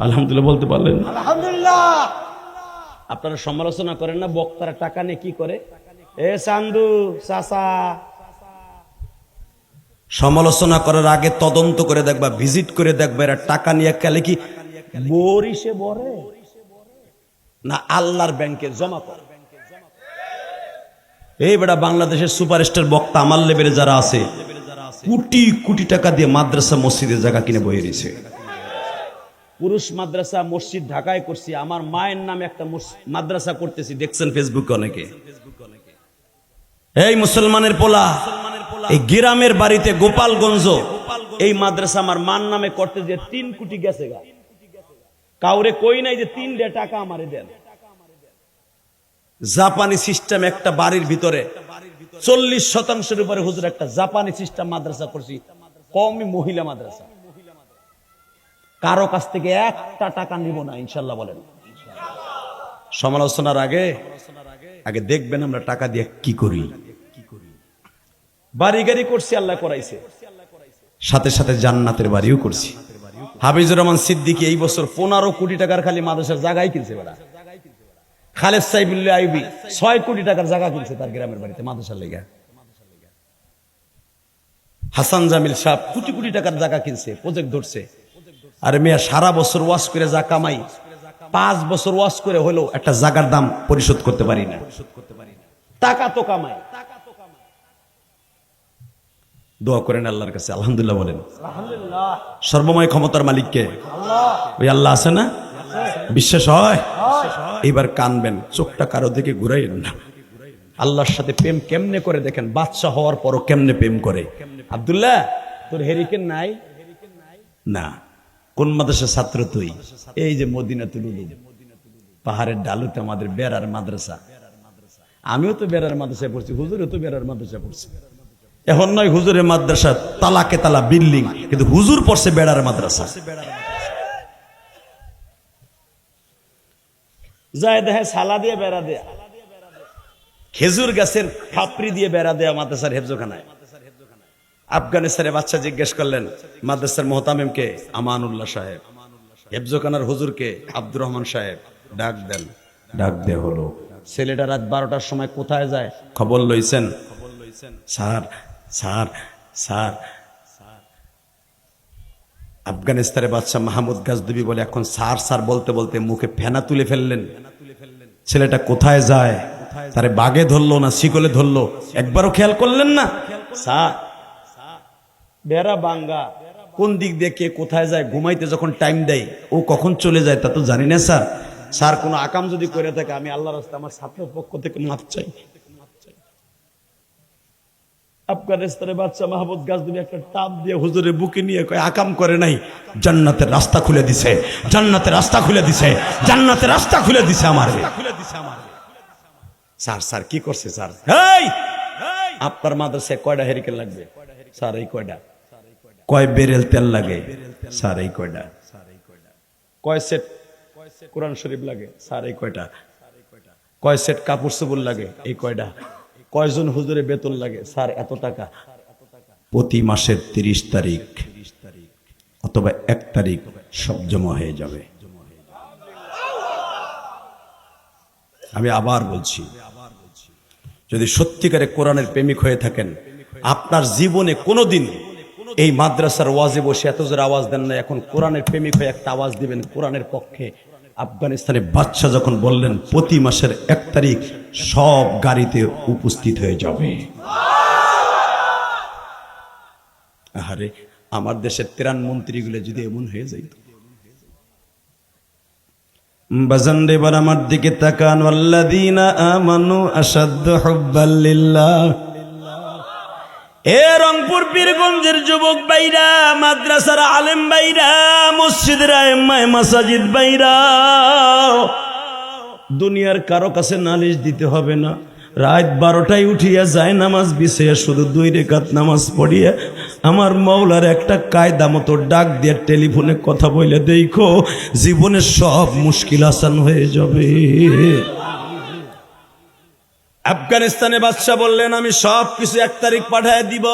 আলহামদুলিল্লাহ বলতে পারলেন? আলহামদুলিল্লাহ। আপনারা সমালোচনা করেন না বক্তারা টাকা নিয়ে কি করে? এ চান্দু চাচা, সমালোচনা করার আগে তদন্ত করে দেখবা, ভিজিট করে দেখবা এরা টাকা নিয়ে কালে কি বরিশে বরে না আল্লাহর ব্যাংকে জমা করে। এই বেটা বাংলাদেশের সুপারস্টার বক্তা আমার লেভেলে যারা আছে, কোটি কোটি টাকা দিয়ে মাদ্রাসা মসজিদের জায়গা কিনে বয়ে রয়েছে। পুরুষ মাদ্রাসা মসজিদ ঢাকায় করছি, আমার মায়ের নামে একটা মাদ্রাসা করতেছি, দেখছেন ফেসবুকে অনেকে। এই মুসলমানের পোলা, এই গ্রামের বাড়িতে গোপালগঞ্জ এই মাদ্রাসা আমার মার নামে করতে যে 3 কোটি গেছে গা। কাউরে কই নাই যে 3 টাকা আমারে দেন। জাপানি সিস্টেম একটা বাড়ির ভিতরে 40% উপরে হুজুর একটা জাপানি সিস্টেম মাদ্রাসা করছি, কমই মহিলা মাদ্রাসা। কারো কাছ থেকে 1টা টাকা নিব না ইনশাল্লাহ বলেন। সমালোচনার আগে আগে দেখবেন আমরা টাকা দিয়ে কি করি। বাড়ি গাড়ি করছি, আল্লাহ করাইছে, সাথে সাথে জান্নাতের বাড়িও করছি। হাফিজুর রহমান সিদ্দিকী এই বছর 15 কোটি টাকার খালি মাদ্রাসার জায়গায় কিনছে। বেড়া খালেদ সাইফুল্লাহ আইবি 6 কোটি টাকার জায়গা কিনছে তার গ্রামের বাড়িতে মাদ্রাসার লেগা। হাসান জামিল সাহেব কোটি কোটি টাকার জায়গা কিনছে, প্রজেক্ট ধরছে। আরে মেয়া সারা বছর ওয়াজ করে যা কামাই, 5 বছর ওয়াজ করে হলেও একটা জায়গার দাম পরিশোধ করতে পারি না। টাকা তো কামাই। দোয়া করেন আল্লাহর কাছে, আলহামদুলিল্লাহ বলেন। আলহামদুলিল্লাহ। সর্বময় ক্ষমতার মালিককে আল্লাহ। ওই আল্লাহ আছে না? বিশ্বাস হয়? এবার কানবেন, চোখটা কারো দিকে ঘুরাইয়েন না। আল্লাহর সাথে প্রেম কেমনে করে দেখেন, বাদশা হওয়ার পরও কেমনে প্রেম করে। আব্দুল্লাহ তোর হেরিকেন নাই না? কোন মাদ্রাসার ছাত্র তুই? এই যে মদিনাতুল উলুম, পাহাড়ের ডালুতে আমাদের বেড়ার মাদ্রাসা। আমিও তো বেড়ার মাদ্রাসায় পড়ছি, হুজুরও তো বেড়ার মাদ্রাসায় পড়ছি। এখন নয় হুজুরের মাদ্রাসা তালাকে তালা বিল্ডিং, কিন্তু হুজুর পড়ছে বেড়ার মাদ্রাসা। যায় দেখে সালা দিয়ে বেড়া দেয়া, খেজুর গাছের ফাপড়ি দিয়ে বেড়া দেয়া মাদ্রাসার হেফজোখানায়। আফগানিস্তানের বাচ্চা জিজ্ঞেস করলেন মাদ্রাসার মোহতামিমকে, আমানুল্লাহ সাহেব। হেফজোখানার হুজুরকে, আব্দুর রহমান সাহেব। ডাক দেন, ডাক দে হলো। ছেলেটা রাত 12টার সময় কোথায় যায় খবর লইছেন? Sir sir sir. আফগানিস্তানের বাদশা মাহমুদ গাজনবী বলে এখন স্যার স্যার বলতে বলতে মুখে ফেনা তুলে ফেললেন। ছেলেটা কোথায় যায়? তারে বাগে ধরলো না শিকলে ধরলো, একবারও খেয়াল করলেন না? স্যার বেড়া বাঙ্গা, কোন দিক দিয়ে কে কোথায় যায়, ঘুমাইতে যখন টাইম দেয় ও কখন চলে যায় তা তো জানি না স্যার। স্যার কোনো আকাম যদি করে থাকে আমি আল্লাহর রাস্তায় আমার ছাত্রের পক্ষ থেকে মাফ চাই। আফগানিস্তানের বাদশা মাহমুদ গাজনবী একটা টাপ দিয়ে হুজুরের বুকে নিয়ে কয়, আকাম করে নাই, জান্নাতের রাস্তা খুলে দিছে, জান্নাতের রাস্তা খুলে দিছে, জান্নাতের রাস্তা খুলে দিছে আমার। স্যার স্যার কি করছে স্যার? এই আপনার মাদ্রাসায় কয়টা হেরিকেন লাগবে? স্যার এই কয়টা। কয় বেরেল তেল লাগে? স্যার এই কয়টা। কয় সেট কোরআন শরীফ লাগে? স্যার এই কয়টা। কয় সেট কাপড় চোপড় লাগে? এই কয়টা। কয়জন হুজুরে বেতন লাগে? স্যার এত টাকা। প্রতি মাসের 30 তারিখ অথবা 1 তারিখ সব জমা হয়ে যাবে। আমি আবার বলছি, যদি সত্যিকারে কোরআনের প্রেমিক হয়ে থাকেন, আপনার জীবনে কোনোদিন এই মাদ্রাসার ওয়াজে বসে এত জোরে আওয়াজ দেন না, এখন কোরআনের প্রেমিক হয়ে একটা আওয়াজ দিবেন কোরআনের পক্ষে। আফগানিস্তানের বাদশা যখন বললেন প্রতি মাসের 1 তারিখ সব গাড়িতে উপস্থিত হয়ে যাবে। আরে আমার দেশের 13 মন্ত্রীগুলো যদি এমন হয়ে যাইত, বাজানরে এবার আমার দিকে তাকান, আল্লাযীনা আমানু আশাদ্দু হুব্বাল লিল্লাহ। এ রংপুর পীরগঞ্জের যুবক ভাইরা, মাদ্রাসার আলেম ভাইরা, মসজিদের আইম্মায়ে মাসাজিদ ভাইরা, দুনিয়ার কারো কাছে নালিশ দিতে হবে না। রাত 12টায় উঠিয়া যায় নামাজ বিছিয়ে শুধু 2 রাকাত নামাজ পড়িয়া আমার মওলার একটা কায়দা মতো ডাক দিয়ে টেলিফোনে কথা বলে দেখো, জীবনের সব মুশকিল আসান হয়ে যাবে। আফগানিস্তানে বাদশাহ বললেন, আমি সব কিছু 1 তারিখ পাঠায় দিব।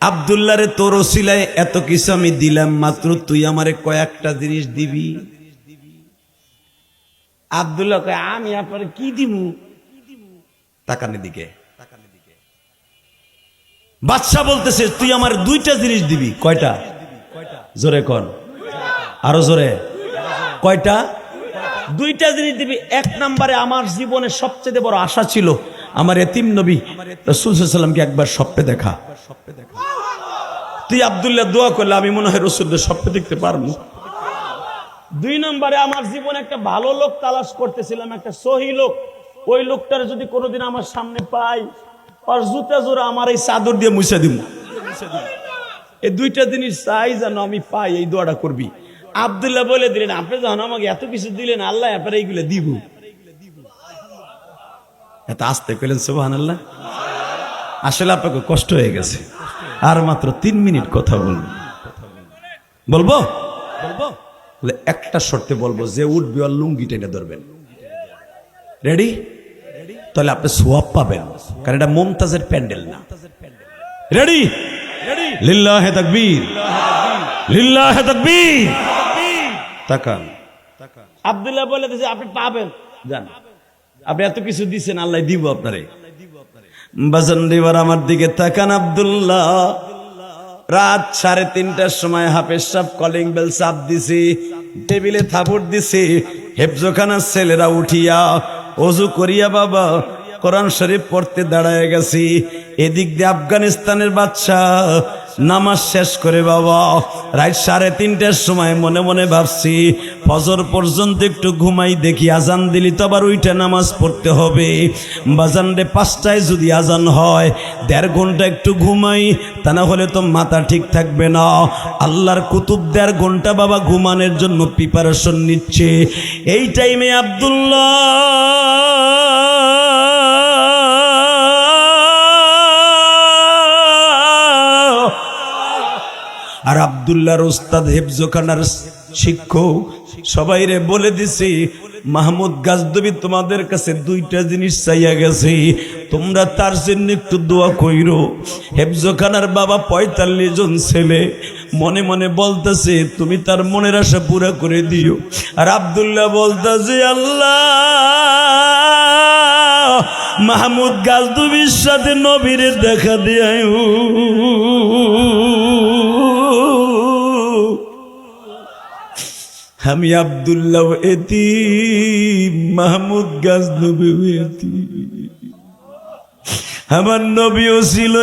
আব্দুল্লাহরে তোর ওসিলায় এত কিছু আমি দিলাম, মাত্র তুই আমারে কয়েকটা জিনিস দিবি। আব্দুল্লাহ কয়, আমি আপনার কি দিব? তাকানি দিকে বাদশাহ বলতেছে, তুই আমার 2টা জিনিস দিবি। কয়টা? জোরে কন, আরো জোরে। কয়টা? 2টা জিনিস দিবি। 1 নম্বরে, আমার জীবনে সবচেয়ে বড় আশা ছিল আমার এতিম নবী রাসূল সাল্লাল্লাহু আলাইহি ওয়াসাল্লামকে একবার স্বপ্নে দেখা। তুই আব্দুল্লাহ দোয়া করলে আমি মনে হয় রাসূলকে স্বপ্নে দেখতে পারবো। 2 নম্বরে, আমার জীবনে একটা ভালো লোক তালাশ করতেছিলাম, একটা সহি লোক। ওই লোকটার যদি কোনোদিন আমার সামনে পাই, আর জুতা জোড়া আমার এই চাদর দিয়ে মুছে দিব। এই 2টা জিনিস চাই যেন আমি পাই, এই দোয়াটা করবি। আব্দুল্লাহ বলে দিলেন, আপনি যখন আমাকে এত কিছু দিলেন, আল্লাহ আপনার এইগুলো দিব। এত আস্তে কইলেন সুবহানাল্লাহ। আসলে আপনাকে কষ্ট হয়ে গেছে, আর মাত্র 3 মিনিট কথা বলবো। বলে একটা শর্তে বলবো, যে উঠবে আর লুঙ্গি টেনে ধরবেন। রেডি? তাহলে আপনি সোয়াব পাবেন, কারণ এটা মুমতাজের প্যান্ডেল না। রেডি? লিল্লাহে তাকবীর, লিল্লাহে তাকবীর। তাকান। আব্দুল্লাহ বলে দিয়েছে, আপনি পাবেন, জান আপনি এত কিছু দিচ্ছেন, আল্লাহ দিব আপনারে। বাজান দিবার আমার দিকে তাকান। আব্দুল্লাহ রাত 3:30টার সময় হাফেজ সাহেব কলিং বেল চাপ দিছি, টেবিলে থাপড় দিছি। হেফজখানার ছেলেরা উঠিয়া ওযু করিয়া বাবা কোরআন শরীফ পড়তে দাঁড়ায় গেছি। এদিক দিয়ে আফগানিস্তানের বাদশাহ নামাজ শেষ করে বাবা রাত 3:30টার সময় মনে মনে ভাবছি, ফজর পর্যন্ত একটু ঘুমাই, দেখি আজান দিলি তো আবার উইঠা নামাজ পড়তে হবে। বাজান রে 5টায় যদি আজান হয়, 1.5 ঘন্টা একটু ঘুমাই, তা না হলে তো মাথা ঠিক থাকবে না। আল্লাহর কুতুব 1.5 ঘন্টা বাবা ঘুমানোর জন্য প্রিপারেশন নিচ্ছে। এই টাইমে আব্দুল্লাহ আর আব্দুল্লাহর উস্তাদ হেফজখানার শিক্ষক সবাই রে বলে দিছে, মাহমুদ গাজদবি তোমাদের কাছে 2টা জিনিস চাইয়া গেছে, তোমরা তার জন্য একটু দোয়া কইরো। হেফজখানার বাবা 45 জন ছেলে মনে মনে বলতেছে, তুমি তার মনের আশা পুরা করে দিও। আর আব্দুল্লাহ বলতেছে, আল্লাহ মাহমুদ গাজদবির সাথে নবীরে দেখা দিয়াও। আমি আব্দুল্লাহ এতিম, মাহমুদ গাজনবী এতিম, আমার নবীও ছিল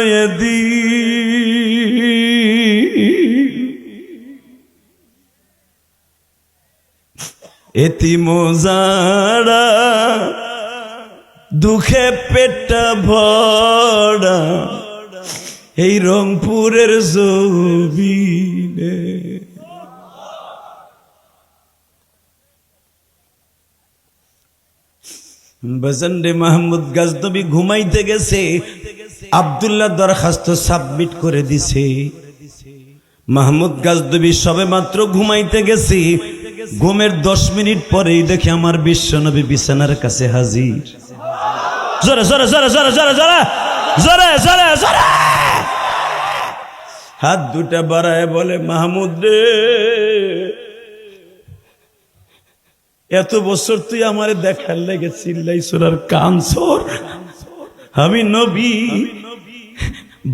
এতিম যারা দুঃখে পেটটা ভরা এই রংপুরের জমিনে। বাজানরে মাহমুদ গাজনবী ঘুমাইতে গেছে, আব্দুল্লাহ দরখাস্ত সাবমিট করে দিছে। মাহমুদ গাজনবী সবে মাত্র ঘুমাইতে গেছে, ঘুমের 10 মিনিট পরেই দেখে আমার বিশ্বনবী বিছানার কাছে হাজির। জোরে জোরে জোরে জোরে জোরে জোরে জোরে জোরে জোরে হাত দুটা বাড়ায় বলে, মাহমুদ রে, এত বছর তুই আমারে দেখার লেগে চিল্লাইছর আর কানছর। আমি নবী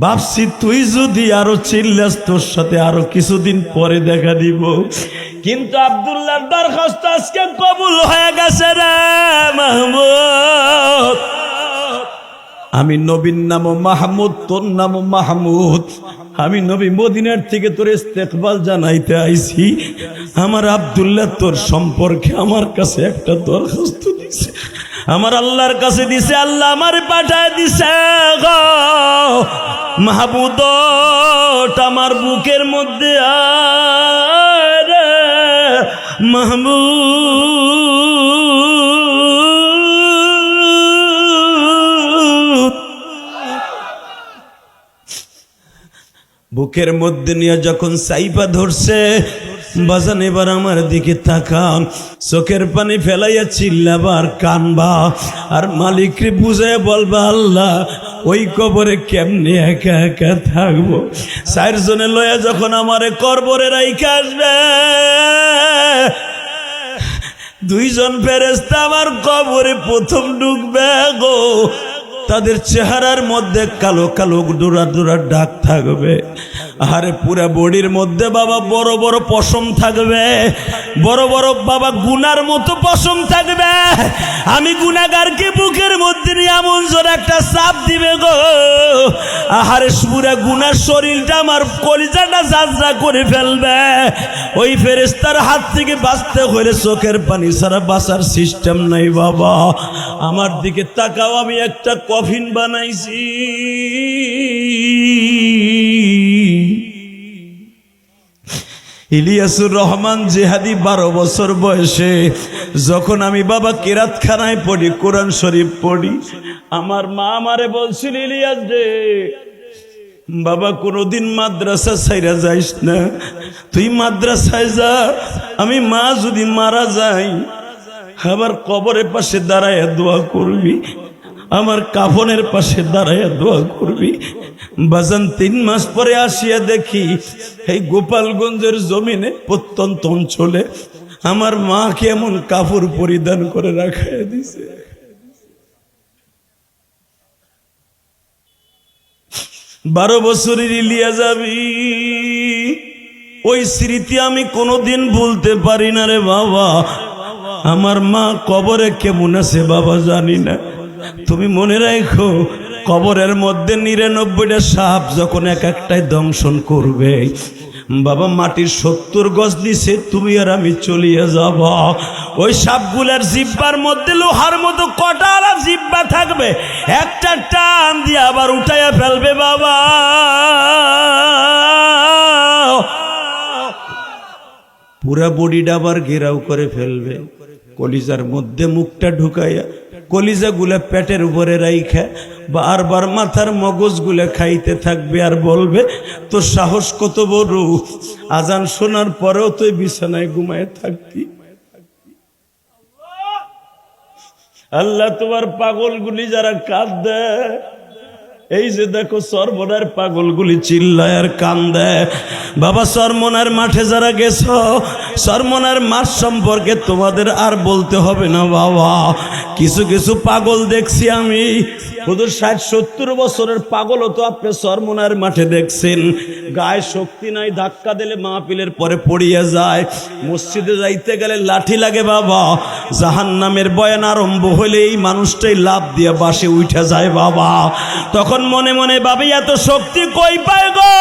ভাবছি তুই যদি আরো চিল্লাস, তোর সাথে আরো কিছুদিন পরে দেখা দিব। কিন্তু আব্দুল্লাহর দরখাস্ত আজকে কবুল হয়ে গেছে রে মাহমুদ। আমি নবীর নাম মাহমুদ, তোর নাম মাহমুদ। আমি নবী মদিনার থেকে তোর ইস্তেকবাল জানাইতে আইছি। আমার আব্দুল্লাহ তোর সম্পর্কে আমার কাছে একটা দরখাস্ত দিছে, আমার আল্লাহর কাছে দিছে, আল্লাহ আমার পাঠায় দিছে গো মাহমুদ, আমার বুকের মধ্যে আয় রে মাহমুদ। বুকের মধ্যে নিয়ে যখন সাইপা ধরছে, বাজান এবার আমার দিকে তাকান, চোখের পানি ফেলাইয়া চিল্লাবার কানবা আর মালিকরে বুঝায় বলবা, আল্লাহ ওই কবরে কেমনে একা একা থাকবো। 4 জনে লয়া যখন আমারে কবরে রাইখা আসবে, 2 জন ফেরেশতা আমার কবরে প্রথম ঢুকবে গো। তাদের চেহারার মধ্যে কালো কালো ডোরা ডোরা দাগ থাকবে, আরে পুরা বডির মধ্যে বাবা বড় বড় পশম থাকবে, বড় বড় বাবা গুনার মতো পশম থাকবে। আমি গুনাহগারকে বুকের মধ্যে নিয়ে এমন জোর একটা চাপ দিবে গো, আহারে পুরা গুনার শরীরটা আমার কলিজাটা ঝাঁঝরা করে ফেলবে। ওই ফেরেশতার হাত থেকে বাঁচতে হলে চোখের পানি ছাড়া বাঁচার সিস্টেম নাই বাবা। আমার দিকে তাকাও, আমি একটা কফিন বানাইছি। ইলিয়াসুর রহমান জিহাদি 12 বছর বয়সে যখন আমি বাবা কিরাতখানায় পড়ি, কোরআন শরীফ পড়ি, আমার মা আমারে বলছিল, ইলিয়াস রে বাবা কোনোদিন মাদ্রাসা ছাইরা যাইস না, তুই মাদ্রাসায় যা। আমি মা যদি মারা যাই আবার কবরের পাশে দাঁড়ায় দোয়া করবি, আমার কাফনের পাশে দাঁড়ায় দোয়া করবি। বাজান 3 মাস পরে আসিয়া দেখি এই গোপালগঞ্জের জমিনে প্রত্যন্ত অঞ্চলে আমার মাকে এমন কাপড় পরিধান করে রাখাইয়া দিছে। 12 বছরের ইলিয়া যাবি, ওই স্মৃতি আমি কোনোদিন ভুলতে পারি না রে বাবা। আমার মা কবরে কেমন আছে বাবা জানি না, তুমি মনে রাখো কবরের মধ্যে 99টা সাপ যখন এক একটাই দংশন করবে বাবা, মাটির 70 গজ নিচে তুমি আর আমি চলিয়ে যাব। ওই সাপগুলার জিব্বার মধ্যে লোহার মতো কটালা জিব্বা থাকবে, একটা টান দিয়ে আবার উঠাইয়া ফেলবে বাবা। পুরা বডিটা আবার ঘেরাও করে ফেলবে, কলিজার মধ্যে মুখটা ঢুকাইয়া কলিজাগুলা পেটের উপরে রাইখা বারবার মাথার মগজগুলা খাইতে থাকবে আর বলবে, তোর সাহস কত বড়, আজান শোনার পরেও তুই বিছানায় ঘুমায় থাকতি। আল্লাহ তোমার পাগলগুলি যারা কাঁদে, এই যে দেখো সরমনার পাগলগুলি চিল্লায় আর কান্দে। বাবা সরমনার মাঠে যারা গেছো, সরমনার মাঠ সম্পর্কে তোমাদের আর বলতে হবে না বাবা। কিছু কিছু পাগল দেখছি আমি, হুজুর 60-70 বছরের পাগলও তো আপনি সরমনার মাঠে দেখছেন। গায়ে শক্তি নাই, ধাক্কা দিলে মাহফিলের পরে পড়িয়া যায়, মসজিদে যাইতে গেলে লাঠি লাগে বাবা। জাহান্নামের বয়ান আরম্ভ হলে এই মানুষটাই লাফ দিয়ে বাসে উঠে যায় বাবা। তখন মনে মনে ভাবি এত শক্তি কই পায় গো,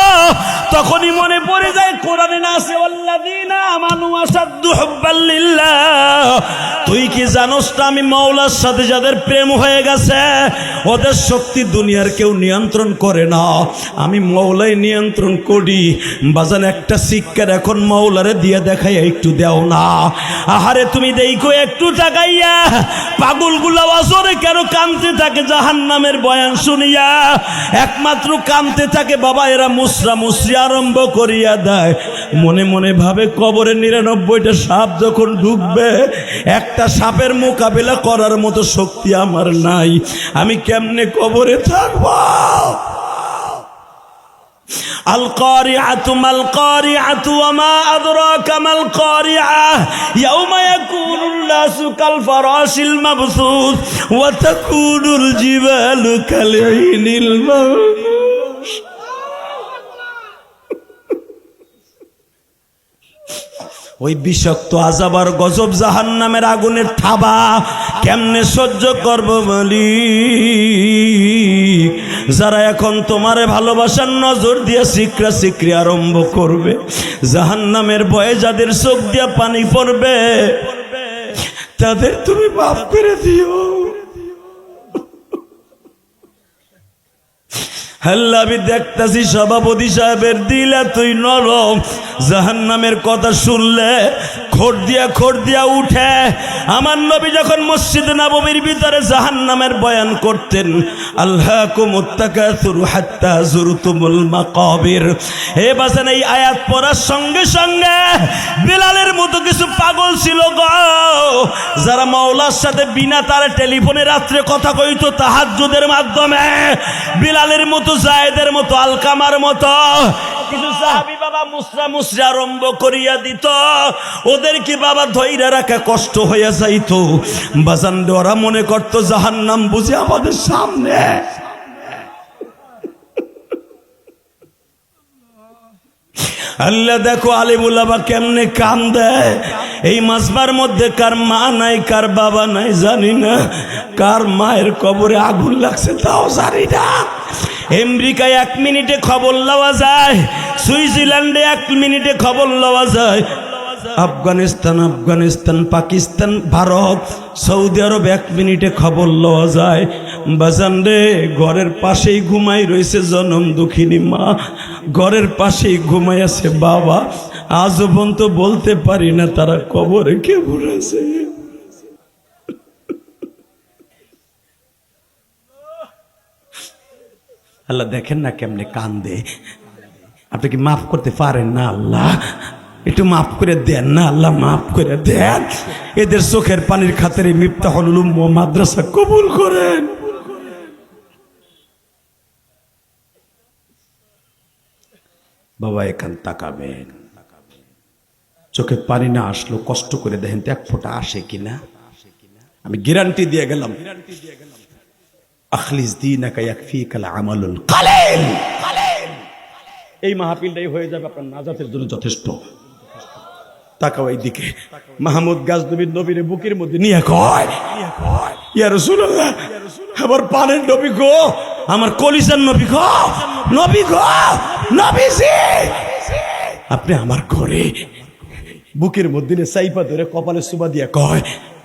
তখনই মনে পড়ে যায় কোরআনে না আছে আল্লাযীনা আমানু আসাদ্দু হুব্বাল লিল্লাহ। তুই কি জানোস না আমি মাওলার সাথে যাদের প্রেম হয়ে গেছে ওদের শক্তি দুনিয়ার কেউ নিয়ন্ত্রণ করে না, আমি মাওলাই নিয়ন্ত্রণ করি। বাজান একটা শিক্ষার এখন মাওলারে দিয়ে দেখাই একটু দেও না। আহারে তুমি দেখো একটু তাকাইয়া পাগলগুলা আসরে কেন কাঁদতে থাকে জাহান্নামের বয়ান শুনিয়া, একমাত্র কাঁদতে থাকে বাবা। এরা মুসরা মুসরি আরম্ভ করিয়া দেয়, মনে মনে ভাবে কবরে 99টা সাপ যখন ঢুকবে, একটা সাপের মোকাবিলা করার মতো শক্তি আমার নাই, আমি কেমনে কবরে থাকবো। আল কারিআতু মাল কারিআতু ওয়া মা আদরাকা মাল কারিআহ ইয়াউমা ইয়াকুনুন নাসু কাল ফারাশিল মাবসুস ওয়া তাকুনুল জিবালু কাল ঈনিল মানফুশ। ওই বিষাক্ত আযাব আর গজব জাহান্নামের আগুনের থাবা কেমনে সহ্য করব বলি। যারা এখন তোমারে ভালোবাসার নজর দিয়ে সিকরা সিকরি আরম্ভ করবে, জাহান্নামের ভয়ে যাদের চোখ দিয়ে পানি পড়বে, তাদের তুমি মাফ করে দিও। আল্লাহ, আমি দেখতাছি সভাপতি সাহেবের দিল এতই নরম, জাহান্নামের কথা শুনলে খোর দিয়া উঠে। আমার নবী যখন মসজিদে নববীর ভিতরে জাহান্নামের বয়ান করতেন, আল্লাহকুমুত তাকাসুর হাত্তা যুরতুমুল মাকাবির, হে বাজান, এই আয়াত পড়ার সঙ্গে সঙ্গে বিলালের মতো কিছু পাগল ছিল গো, যারা মাওলার সাথে বিনা তারে টেলিফোনে রাত্রে কথা কইতো তাহাজ্জুদের মাধ্যমে, বিলালের মতো, জায়েদের মতো, আলকামার মতো কিছু সাহাবী বাবা মুসরা আরম্ভ করিয়া দিত। ওদের কি বাবা ধৈর্য রাখা কষ্ট হইয়া যাইতো। বাজান, ওরা মনে করতো জাহান্নাম বুঝে আমাদের সামনে। আল্লাহ দেখো আলিমুল বাবা কেমনে কান্দে। এই মাসবার মধ্যে কার মা নাই, কার বাবা নাই জানি না, কার মায়ের কবরে আগুন লাগছে তাও জানি না। আমেরিকায় 1 মিনিটে খবর লওয়া যায়, সুইজারল্যান্ডে 1 মিনিটে খবর লওয়া যায়, আফগানিস্তান, পাকিস্তান, ভারত, সৌদি আরব 1 মিনিটে খবর লওয়া যায়। বাজান রে, ঘরের পাশেই ঘুমাই রয়েছে জনম দুঃখিনী মা, ঘরের পাশেই ঘুমাই আছে বাবা, আজও পর্যন্ত বলতে পারি না তারা কবরে কে বলেছে। আল্লাহ দেখেন না কেমনে কান্দে। আপনি কি মাফ করতে পারেন না? আল্লাহ একটু মাফ করে দেন না, আল্লাহ মাফ করে দেন। এদের চোখের পানির খাতিরে মিফতাহুল উলুম মাদ্রাসা কবুল করেন। বাবা এখান তাকাবেন, চোখে পানি না আসলো কষ্ট করে দেখেন তো 1 ফোঁটা আসে কিনা। আমি গ্যারান্টি দিয়ে গেলাম, আখলিস দীনাকা ইয়াকফিকাল আমালুল কালিল। এই মাহফিলটাই হয়ে যাবে আপনার নাজাতের জন্য যথেষ্ট। তাকাও এই দিকে, মাহমুদ গাজনবীর নবীর বুকের মধ্যে নিয়ে কয়, ইয়া রাসূলুল্লাহ, আমার পানের নবী গো, আমার কলিজার নবী গো, নবী গো, নবীজি, আপনি আমার ঘরে। বুকের মধ্যে চাইপা ধরে কপালে সুবা দিয়া কয়,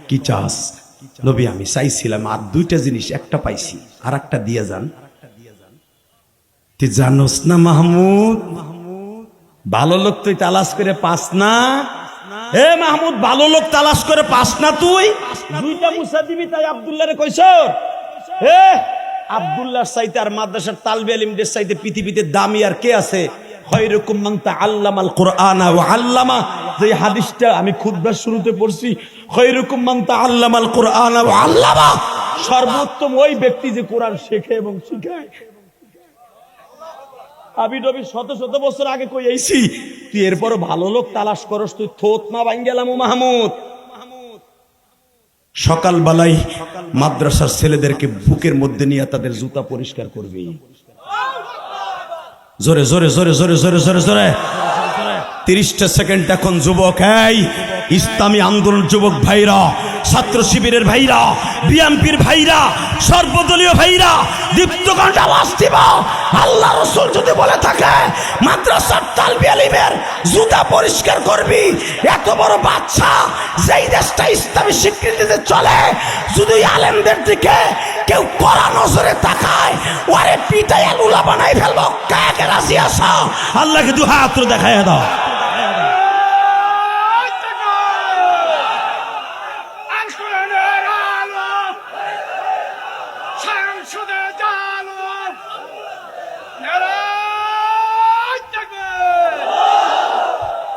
কি চাস? নবী, আমি চাইছিলাম আর 2টা জিনিস, একটা পাইছি, আর একটা দিয়ে যান। তুই জানোস না মাহমুদ, ভালো লোক তুই তালাশ করে পাস না। হে মাহমুদ, ভালো লোক তালাশ করে পাস না তুই? 2টা মুসা দিবি, তাই আব্দুল্লাহরে কইছ। হে আব্দুল্লাহর চাইতে আর মাদ্রাসার তালবে আলিমদের চাইতে পৃথিবীতে দামি আর কে আছে? খায়রুকুম মান তাআল্লামাল কুরআনা ওয়া আল্লামা, যে হাদিসটা আমি খুতবার শুরুতে পড়ছি, খায়রুকুম মান তাআল্লামাল কুরআনা ওয়া আল্লামা, সর্বোত্তম ওই ব্যক্তি যে কোরআন শেখে এবং শিখায়। আমি নবী শত শত বছর আগে কই আইছি, তুই এরপরও ভালো লোক তালাশ করস, তুই থোত না ভাঙ্গেলাম মাহমুদ। সকালবেলায় মাদ্রাসার ছেলেদেরকে বুকের মধ্যে নিয়ে তাদের জুতা পরিষ্কার করবি। জোরে জোরে জোরে জোরে জোরে জোরে জোরে 30টা সেকেন্ড এখন। যুবক, এই ইসলামী আন্দোলন যুবক ভাইরা, ছাত্র শিবিরের ভাইরা, বিএনপির ভাইরা, সর্বদলীয় ভাইরা, দীপ্তকণ্ঠ আওয়াজ দিব। আল্লাহ রাসূল যদি বলে থাকে মাদ্রাসার তালবে আলিমের জুতা পরিষ্কার করবি, এত বড় বাদশা যেই দেশটা ইসলামী স্বীকৃতিতে চলে, যদি আলেমদের দিকে কেউ কড়া নজরে তাকায়, ওরে পিটাইয়া লুলা বানাই ফেলবো। কাকে রাজি আসা? আল্লাহকে 2 হাত দেখাইয়া দাও।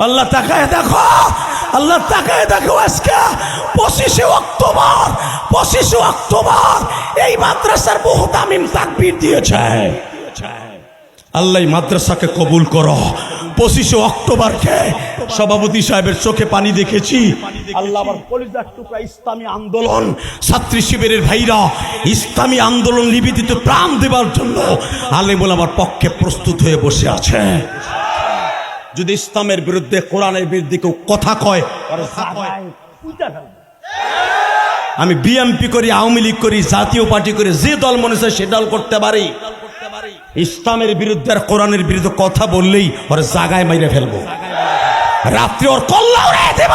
আল্লাহ তাকায় দেখো, আল্লাহ তাকায় দেখো। আজকে 25শে অক্টোবর এই মাদ্রাসার মুহতামিম তাকবীর দিয়েছে। আল্লাহ মাদ্রাসাকে কবুল করো। 25শে অক্টোবরকে সভাপতি সাহেবের চোখে পানি দেখেছি। আল্লাহ আমার কলিজার টুকরা ইসলামী আন্দোলন, ছাত্রী শিবিরের ভাইরা ইসলামী আন্দোলন লিপিতে প্রাণ দেবার জন্য আলেমুল আমার পক্ষে প্রস্তুত হয়ে বসে আছে। যদি ইসলামের বিরুদ্ধে, কোরআনের বিরুদ্ধে কেউ কথা কয়, আমি বিএনপি করি, আওয়ামী লীগ করি, জাতীয় পার্টি করি, যে দল মনে চায় সে দল করতে পারি। ইসলামের বিরুদ্ধে আর কোরআনের বিরুদ্ধে কথা বললেই ওর জায়গায় মাইরে ফেলবো, রাত্রি ওর কল্লা উড়াই দেব,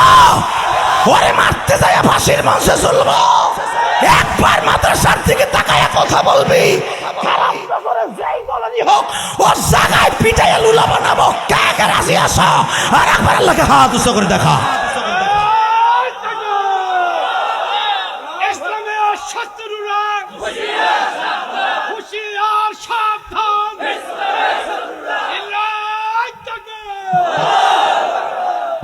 ওরে মারতে যায় ফাঁসির মঞ্চে ঝুলবো। একবার মাদ্রাসার দিকে তাকায়া কথা বলবি, যেই দলেরই হোক ওর জায়গায় পিটাইয়া লুলা বানাবো। কে কে রাজি আসো? আর একবার আল্লাহকে হাত উঁচু করে দেখা। ইসলামের শত্রুরা হুঁশিয়ার সাবধান। ইল্লাহ তাকবীর।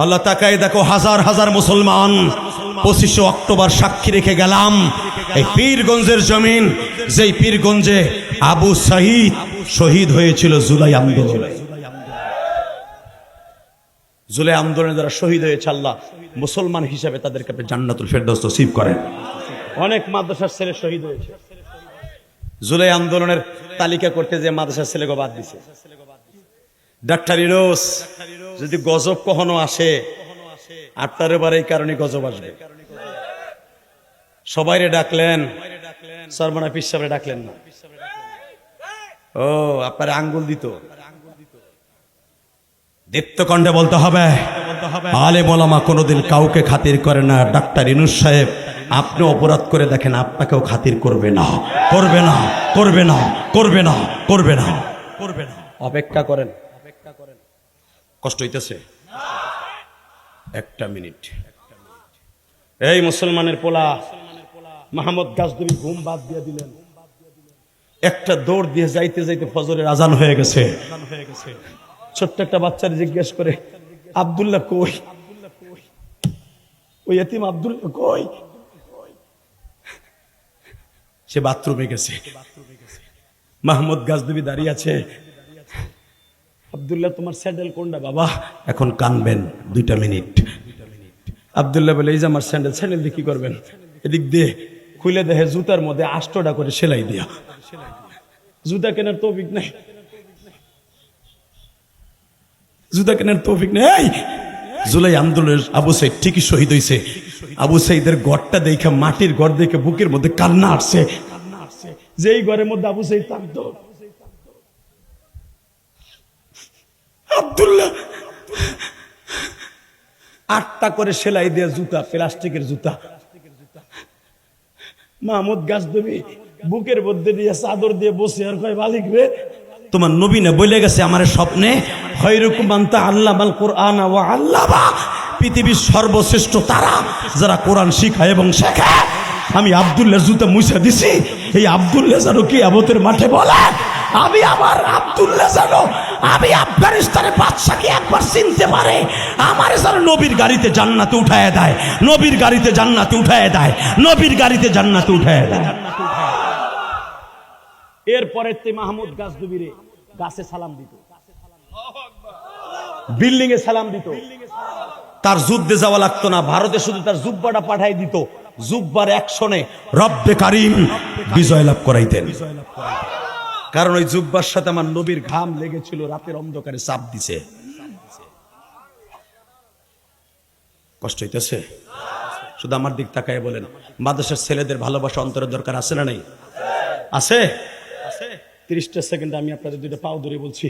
আল্লাহ তাকায় দেখো, হাজার হাজার মুসলমান 25 অক্টোবর সাক্ষী রেখে গেলাম এই পীরগঞ্জের জমিন, যেই পীরগঞ্জে আবু সাঈদ শহীদ হয়েছিল জুলাই আন্দোলনে। জুলাই আন্দোলনে যারা শহীদ হয়েছে আল্লাহ মুসলমান হিসাবে তাদেরকে আপনি জান্নাতুল ফেরদৌস নসিব করেন। অনেক মাদ্রাসার ছেলে শহীদ হয়েছে। জুলাই আন্দোলনের তালিকা করতে যে মাদ্রাসার ছেলেকে বাদ দিছে। ডাক্তার ইউনূস যদি গজব কখনো আসে, আপনার এবার এই কারণে গজব আসবে। সবাইরে ডাকলেন, সরমনা পীর সাহেবরে ডাকলেন না। ও আপনার আঙ্গুল দিত, দীপ্তকণ্ঠে বলতে হবে, আলেম ওলামা কোনোদিন কাউকে খাতির করে না। ডাক্তার ইউনূস সাহেব আপনি অপরাধ করে দেখেন, আপনাকেও খাতির করবে না, করবে না, করবে না, করবে না, করবে না, করবে না। অপেক্ষা করেন, কষ্ট হইতেছে। একটা মিনিট। এই মুসলমানের পোলা মাহমুদ গাজদুবি ঘুম বাদ দিয়ে দিলেন। একটা দৌড় দিয়ে যাইতে যাইতে ফজরের আজান হয়ে গেছে। ছোট্ট একটা বাচ্চার জিজ্ঞেস করে, আব্দুল্লাহ কই? ওই এতিম আব্দুল্লাহ কই? সে বাথরুমে গেছে। মাহমুদ গাজদুবি দাঁড়িয়ে আছে। আব্দুল্লাহ তোমার স্যান্ডেল কোনটা বাবা? এখন কানবেন 2 মিনিট। আব্দুল্লাহ বলে, এই যে আমার স্যান্ডেল, স্যান্ডেল দিয়ে কি করবেন? এদিক দিয়ে খুলে দেখে জুতার মধ্যে 8টা করে সেলাই দিয়া। জুতা কেনার তৌফিক নাই, জুতা কেনার তৌফিক নেই। জুলাই আন্দোলনের আবু সাইদ ঠিকই শহীদ হয়েছে। আবু সাইদের ঘরটা দেখে, মাটির ঘর দেখে বুকের মধ্যে কান্না আসছে। যেই ঘরের মধ্যে আবু সাইদ থাকতো। আব্দুল্লাহ 8টা করে সেলাই দিয়ে জুতা, প্লাস্টিকের জুতা। মাহমুদ গাজদুবি বুকের মধ্যে দিয়ে চাদর দিয়ে বসে আর কয়, মালিক রে, তোমার নবী না বলে গেছে আমার স্বপ্নে, খায়রুকুম মান তাআল্লামাল কুরআন ওয়া আল্লামা, পৃথিবীর সর্বশ্রেষ্ঠ তারা যারা কোরআন শিখায় এবং শেখায়। আমি আব্দুল্লাহ জুতা মুছা দিছি। এই আব্দুল্লাহ জানো কিয়ামতের মাঠে বলে, আমি আমার আব্দুল্লাহ জানো, আমি আফগানিস্তানের বাদশাকে একবার চিনতে পারে, আমার যেন নবীর গাড়িতে জান্নাতে উঠায় দেয়, নবীর গাড়িতে জান্নাতে উঠায় দেয়, নবীর গাড়িতে জান্নাতে উঠায় দেয়। এরপরে মাহমুদ গাজদুবিরে গাছে সালাম দিত, বিল্ডিং এ সালাম দিত। তার যুদ্ধে যাওয়া লাগতো না, ভারতে শুধু তার জুব্বাটা পাঠাই দিত, জুব্বার অ্যাকশনে রব্বে কারিম বিজয় লাভ করাইতেন। কারণ ওই জুব্বার সাথে আমার নবীর ঘাম লেগেছিল, রাতের অন্ধকারে চাপ দিছে। কষ্ট হইতেছে? শুধু আমার দিক তাকায় বলেন, মাদ্রাসার ছেলেদের ভালোবাসা অন্তরের দরকার আছে না নেই? আছে? 30টা সেকেন্ড আমি আপনাদের 2টা পাও ধরে বলছি,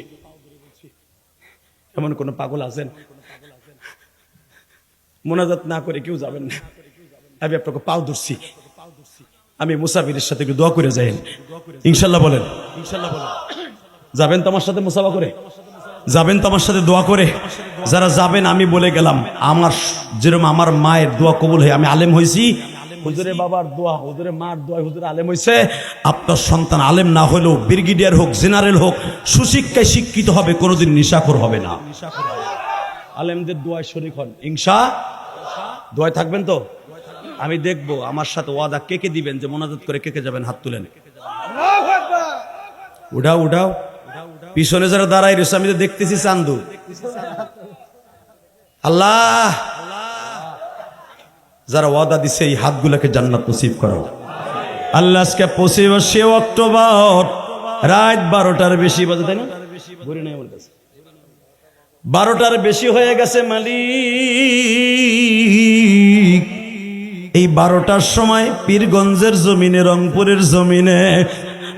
এমন কোন পাগল আছেন মোনাজাত না করে কেউ যাবেন না? আমি আপনাকে পাও ধরছি, আমি মুসাফিরের সাথে একটু দোয়া করে যাইন ইনশাল্লাহ। বলেন যাবেন তো আমার সাথে মুসাফা করে? যাবেন তো আমার সাথে দোয়া করে? যারা যাবেন আমি বলে গেলাম, আমার যেরকম আমার মায়ের দোয়া কবুল হয়ে আমি আলেম হয়েছি, হুজুরে বাবার দোয়া, হুজুরে মার দোয়া, হুজুরে আলেম হয়েছে। আপনার সন্তান আলেম না হলেও ব্রিগেডিয়ার হোক, জেনারেল হোক, সুশিক্ষায় শিক্ষিত হবে, কোনোদিন নিশাখোর হবে না। আলেমদের দোয়ায় শরীক হন। ইনশা দোয়ায় থাকবেন তো? আমি দেখবো আমার সাথে ওয়াদা কে কে দিবেন যে মোনাজাত করে কে কে যাবেন, হাত তুলেন। উঠাও উঠাও, পিছনে যারা দাঁড়াই রয়েছে আমি তো দেখতেছি চান্দু। আল্লাহ যারা ওয়াদা দিছে এই হাতগুলোকে জান্নাত নসিব করো আল্লাহ। আজকে 25 অক্টোবর রাত 12টার বেশি বাজে, তাই না? 12টার বেশি হয়ে গেছে মালিক। এই 12টার সময় পীরগঞ্জের জমিনে, রংপুরের জমিনে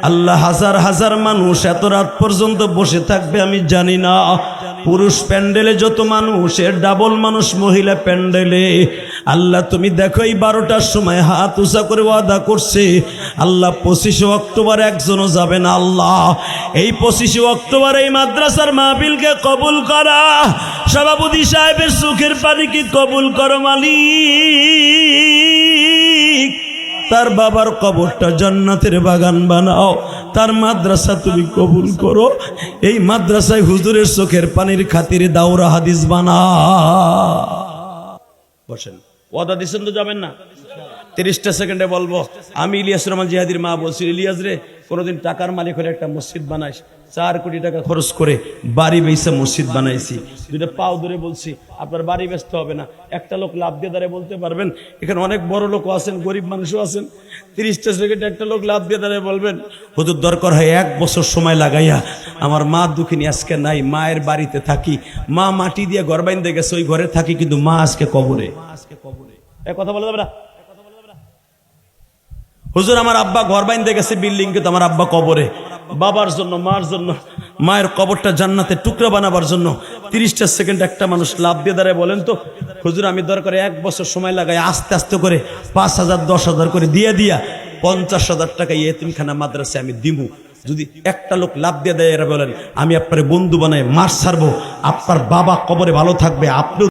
আল্লাহ হাজার হাজার মানুষ এত রাত পর্যন্ত বসে থাকবে আমি জানি না। পুরুষ প্যান্ডেলে যত মানুষ, এর ডাবল মানুষ মহিলা প্যান্ডেলে। আল্লাহ তুমি দেখো এই 12টার সময় হাত উঁচা করে ওয়াদা করছে আল্লাহ 25শে অক্টোবর একজনও যাবে না। আল্লাহ এই 25শে অক্টোবর এই মাদ্রাসার মাহফিলকে কবুল করা, সভাপতি সাহেবের চোখের পানিকে কবুল করো মালিক। তার বাবার কবরটা জান্নাতের বাগান বানাও, তার মাদ্রাসা তুমি কবুল করো। এই মাদ্রাসায় হুজুরের চোখের পানির খাতিরে দাওরা হাদিস বানা। বসেন, ওয়াদা দিচ্ছেন তো যাবেন না? 30টা সেকেন্ডে বলবো। আমি ইলিয়াস রহমান জিহাদির মা বলছি, ইলিয়াস রে কোনোদিন টাকার মালিক হলে একটা মসজিদ বানাইস। 4 কোটি টাকা খরচ করে বাড়ি বেচে মসজিদ বানাইছি। 2টা পাও ধরে বলছি আপনার বাড়ি বেচতে হবে না, একটা লোক লাভ দিয়ে দাঁড়িয়ে বলতে পারবেন? এখানে অনেক বড় লোকও আছেন, গরিব মানুষও আছেন। 30টা সেকেন্ডে একটা লোক লাভ দিয়ে দাঁড়িয়ে বলবেন হুজুর দরকার হয় 1 বছর সময় লাগাইয়া, আমার মা দুঃখিনী আজকে নাই, মায়ের বাড়িতে থাকি, মা মাটি দিয়ে ঘর বাইন্দে গেছে, ওই ঘরে থাকি, কিন্তু মা আজকে কবরে। কথা বলা যাবে না? হুজুর আমার আব্বা ঘর বাইন্দে গেছে বিল্ডিং, কিন্তু আমার আব্বা কবরে। বাবার জন্য, মার জন্য, মায়ের কবরটা জান্নাতের টুকরা বানাবার জন্য 30টা সেকেন্ড একটা মানুষ লাভ দিয়ে দাঁড়ায় বলেন তো হুজুর আমি দরকার 1 বছর সময় লাগাই আস্তে আস্তে করে 5,000 10,000 করে দিয়া 50,000 টাকা ইয়েতিমখানা মাদ্রাসায় আমি দিমু। যদি একটা লোক লাভ দিয়ে দেয়, এরা বলেন আমি আপনার বন্ধু বানাই মার ছাড়বো, আপনার বাবা কবরে ভালো থাকবে, আপনি